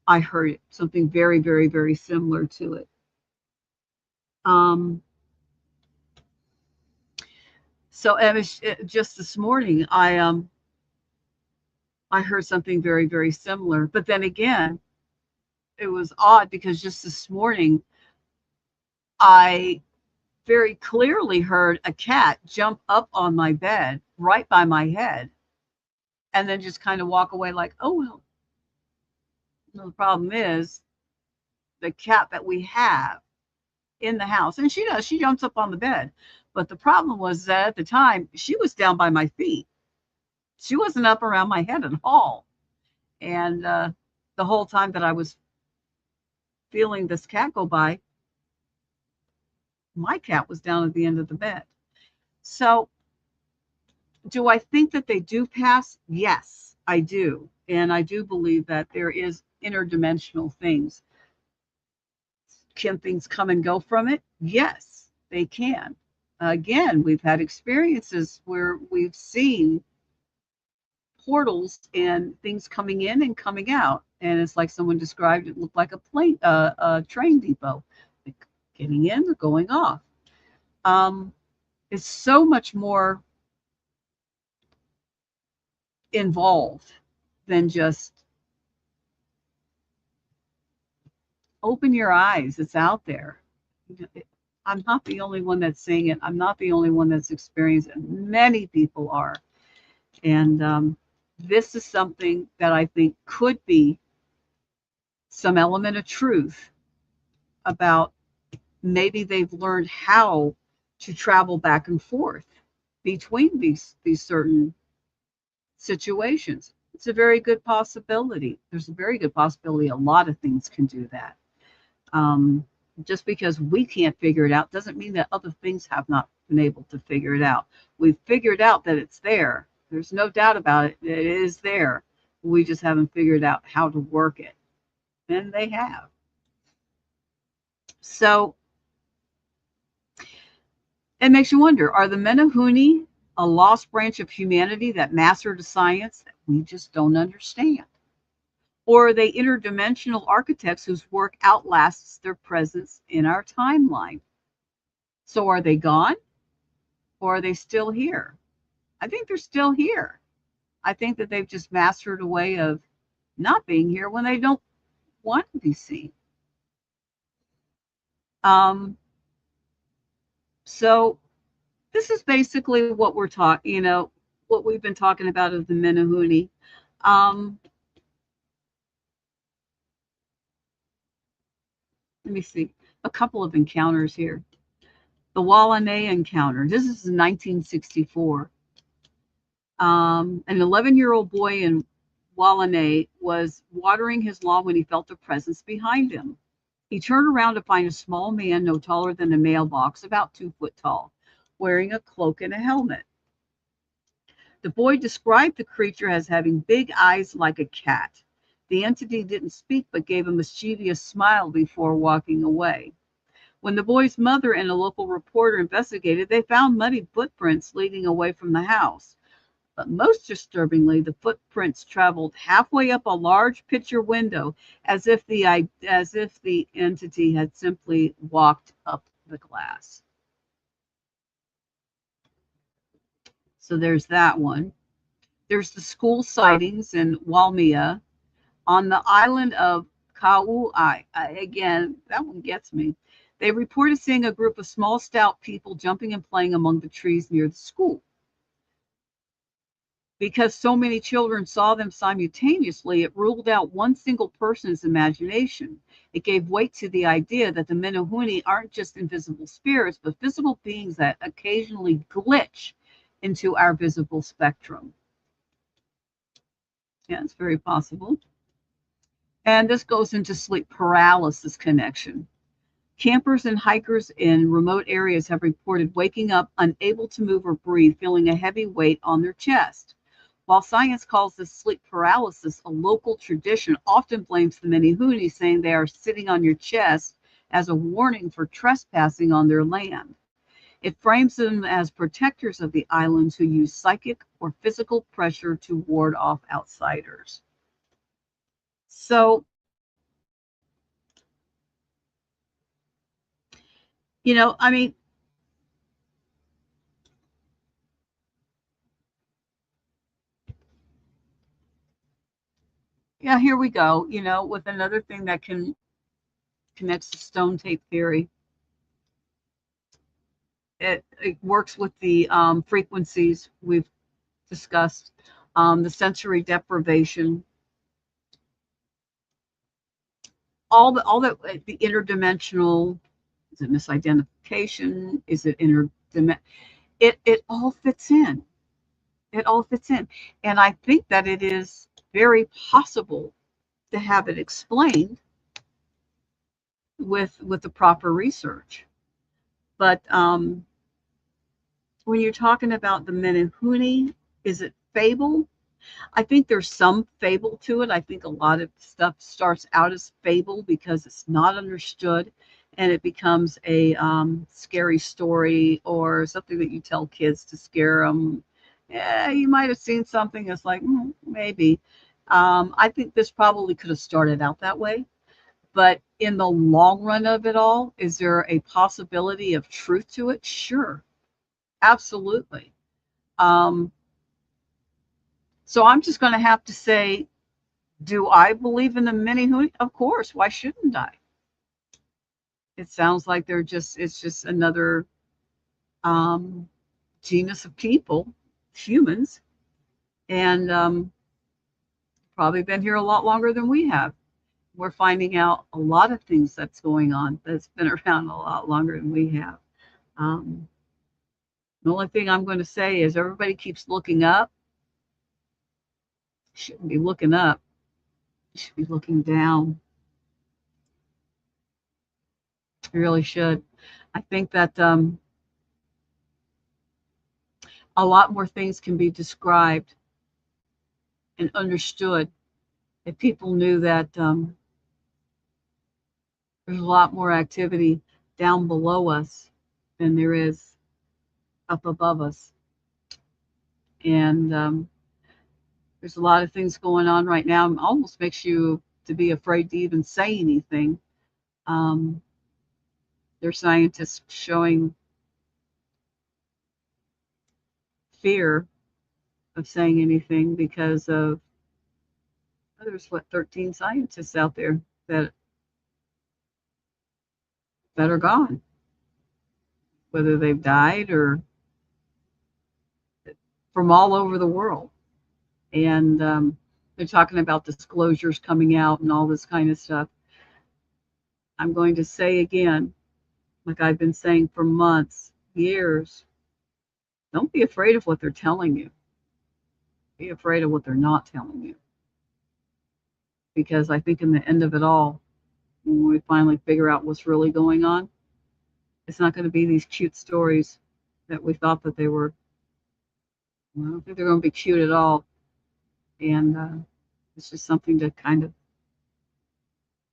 Speaker 2: I heard something very, very, very similar to it. So it was just this morning I heard something very, very similar. But then again, it was odd because just this morning I very clearly heard a cat jump up on my bed right by my head and then just kind of walk away like, oh, well. The problem is the cat that we have in the house, and she jumps up on the bed. But the problem was that at the time, she was down by my feet. She wasn't up around my head at all. And the whole time that I was feeling this cat go by, my cat was down at the end of the bed. So do I think that they do pass? Yes, I do. And I do believe that there is interdimensional things. Can things come and go from it? Yes, they can. Again, we've had experiences where we've seen portals and things coming in and coming out. And it's like someone described it looked like a train depot. Like getting in or going off. It's so much more involved than just open your eyes. It's out there. I'm not the only one that's seeing it. I'm not the only one that's experiencing it. Many people are. And this is something that I think could be some element of truth about maybe they've learned how to travel back and forth between these certain situations. It's a very good possibility. There's a very good possibility a lot of things can do that. Just because we can't figure it out doesn't mean that other things have not been able to figure it out. We've figured out that it's there. There's no doubt about it. It is there. We just haven't figured out how to work it. And they have. So it makes you wonder, are the Menehune a lost branch of humanity that mastered a science that we just don't understand? Or are they interdimensional architects whose work outlasts their presence in our timeline? So are they gone or are they still here? I think they're still here. I think that they've just mastered a way of not being here when they don't want to be seen. Um, so this is basically what we're talking, what we've been talking about of the Menehune. Um, let me see, a couple of encounters here. The Wallane encounter. This is in 1964. An 11-year-old boy in Wallane was watering his lawn when he felt a presence behind him. He turned around to find a small man no taller than a mailbox, about 2 foot tall, wearing a cloak and a helmet. The boy described the creature as having big eyes like a cat. The entity didn't speak but gave a mischievous smile before walking away. When the boy's mother and a local reporter investigated, they found muddy footprints leading away from the house. But most disturbingly, the footprints traveled halfway up a large picture window, as if the entity had simply walked up the glass. So there's that one. There's the school sightings in Waimea on the island of Kauai. Again, that one gets me. They reported seeing a group of small, stout people jumping and playing among the trees near the school. Because so many children saw them simultaneously, it ruled out one single person's imagination. It gave weight to the idea that the Menehune aren't just invisible spirits, but visible beings that occasionally glitch into our visible spectrum. Yeah, it's very possible. And this goes into sleep paralysis connection. Campers and hikers in remote areas have reported waking up unable to move or breathe, feeling a heavy weight on their chest. While science calls this sleep paralysis, a local tradition often blames the Menehune, saying they are sitting on your chest as a warning for trespassing on their land. It frames them as protectors of the islands who use psychic or physical pressure to ward off outsiders. So, I mean, yeah, here we go, with another thing that connects to stone tape theory. It works with the frequencies we've discussed, the sensory deprivation, the interdimensional. Is it misidentification? Is it interdimensional? It all fits in. It all fits in, and I think that it is very possible to have it explained with the proper research. But when you're talking about the Menehune, is it fable? I think there's some fable to it. I think a lot of stuff starts out as fable because it's not understood, and it becomes a scary story or something that you tell kids to scare them. Yeah, you might have seen something that's like, maybe. I think this probably could have started out that way. But in the long run of it all, is there a possibility of truth to it? Sure, absolutely. Um, so I'm just going to have to say, do I believe in the Menehune? Of course. Why shouldn't I? It sounds like it's just another genus of people, humans, and probably been here a lot longer than we have. We're finding out a lot of things that's going on that's been around a lot longer than we have. Um, the only thing I'm going to say is everybody keeps looking up. You shouldn't be looking up. You should be looking down. You really should. I think that a lot more things can be described and understood if people knew that there's a lot more activity down below us than there is up above us. And there's a lot of things going on right now. It almost makes you to be afraid to even say anything. There's scientists showing fear of saying anything because of there's 13 scientists out there that are gone, whether they've died or from all over the world. And they're talking about disclosures coming out and all this kind of stuff. I'm going to say again, like I've been saying for months, years, don't be afraid of what they're telling you. Be afraid of what they're not telling you. Because I think in the end of it all, when we finally figure out what's really going on, it's not going to be these cute stories that we thought that they were. I don't think they're going to be cute at all. And it's just something to kind of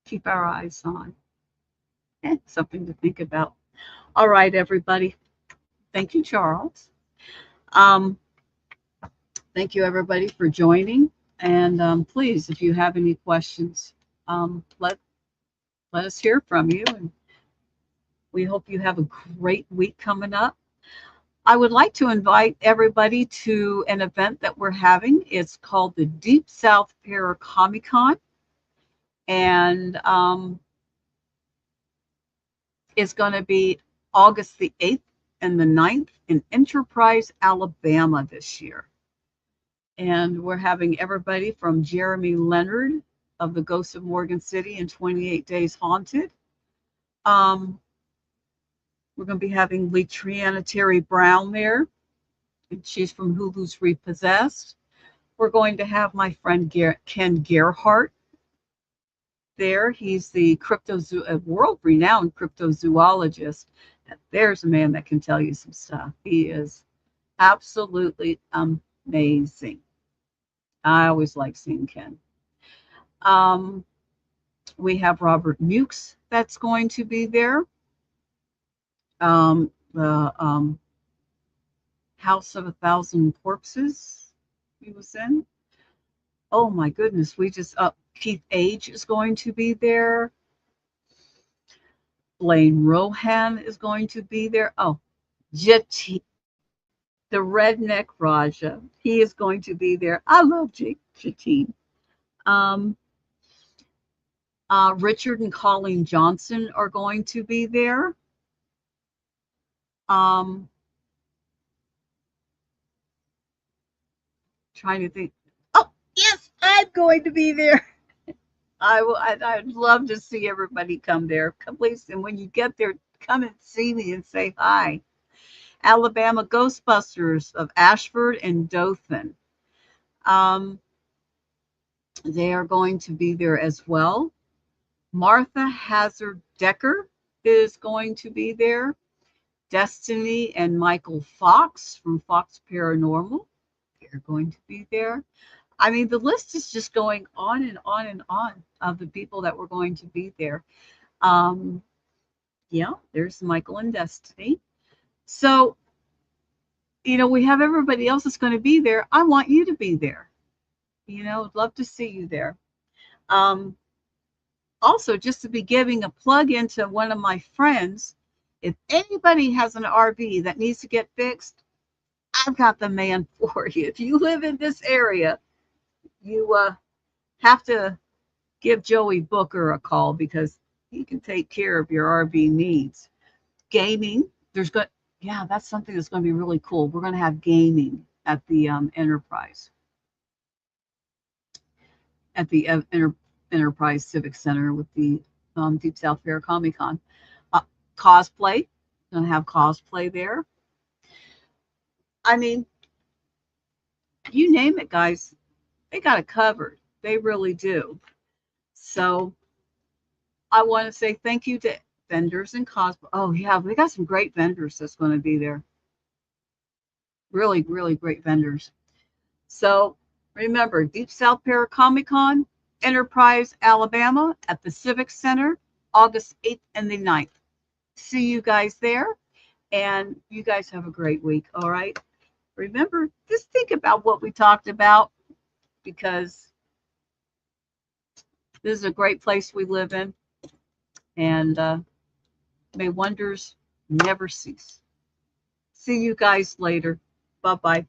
Speaker 2: keep our eyes on. And something to think about. All right, everybody. Thank you, Charles. Thank you, everybody, for joining. And please, if you have any questions, let us hear from you. And we hope you have a great week coming up. I would like to invite everybody to an event that we're having. It's called the Deep South Comic-Con. And it's going to be August the 8th and the 9th in Enterprise, Alabama this year. And we're having everybody from Jeremy Leonard of the Ghosts of Morgan City and 28 Days Haunted. We're going to be having Letriana Terry Brown there. And she's from Hulu's Repossessed. We're going to have my friend Ken Gerhardt there. He's the world-renowned cryptozoologist. And there's a man that can tell you some stuff. He is absolutely amazing. I always like seeing Ken. We have Robert Mukes that's going to be there. The House of 1,000 Corpses he was in. Oh my goodness, Keith Age is going to be there. Blaine Rohan is going to be there. Oh, Jati, the Redneck Raja, he is going to be there. I love Jatine. Richard and Colleen Johnson are going to be there. Trying to think. Oh, yes, I'm going to be there. I'd love to see everybody come there. Please, and when you get there, come and see me and say hi. Alabama Ghostbusters of Ashford and Dothan. They are going to be there as well. Martha Hazard Decker is going to be there. Destiny and Michael Fox from Fox Paranormal. They're going to be there. I mean, the list is just going on and on and on of the people that were going to be there. Yeah, there's Michael and Destiny. So, we have everybody else that's going to be there. I want you to be there. I'd love to see you there. Also, just to be giving a plug into one of my friends, if anybody has an RV that needs to get fixed, I've got the man for you. If you live in this area, you have to give Joey Booker a call because he can take care of your RV needs. Gaming, that's something that's going to be really cool. We're going to have gaming at the Enterprise, at the Enterprise Civic Center with the Deep South Fair Comic-Con. Cosplay, going to have cosplay there. I mean, you name it, guys. They got it covered. They really do. So I want to say thank you to vendors and cosplay. Oh, yeah, we got some great vendors that's going to be there. Really, really great vendors. So remember, Deep South Comic-Con, Enterprise, Alabama, at the Civic Center, August 8th and the 9th. See you guys there. And you guys have a great week, all right? Remember, just think about what we talked about, because this is a great place we live in. And may wonders never cease. See you guys later. Bye-bye.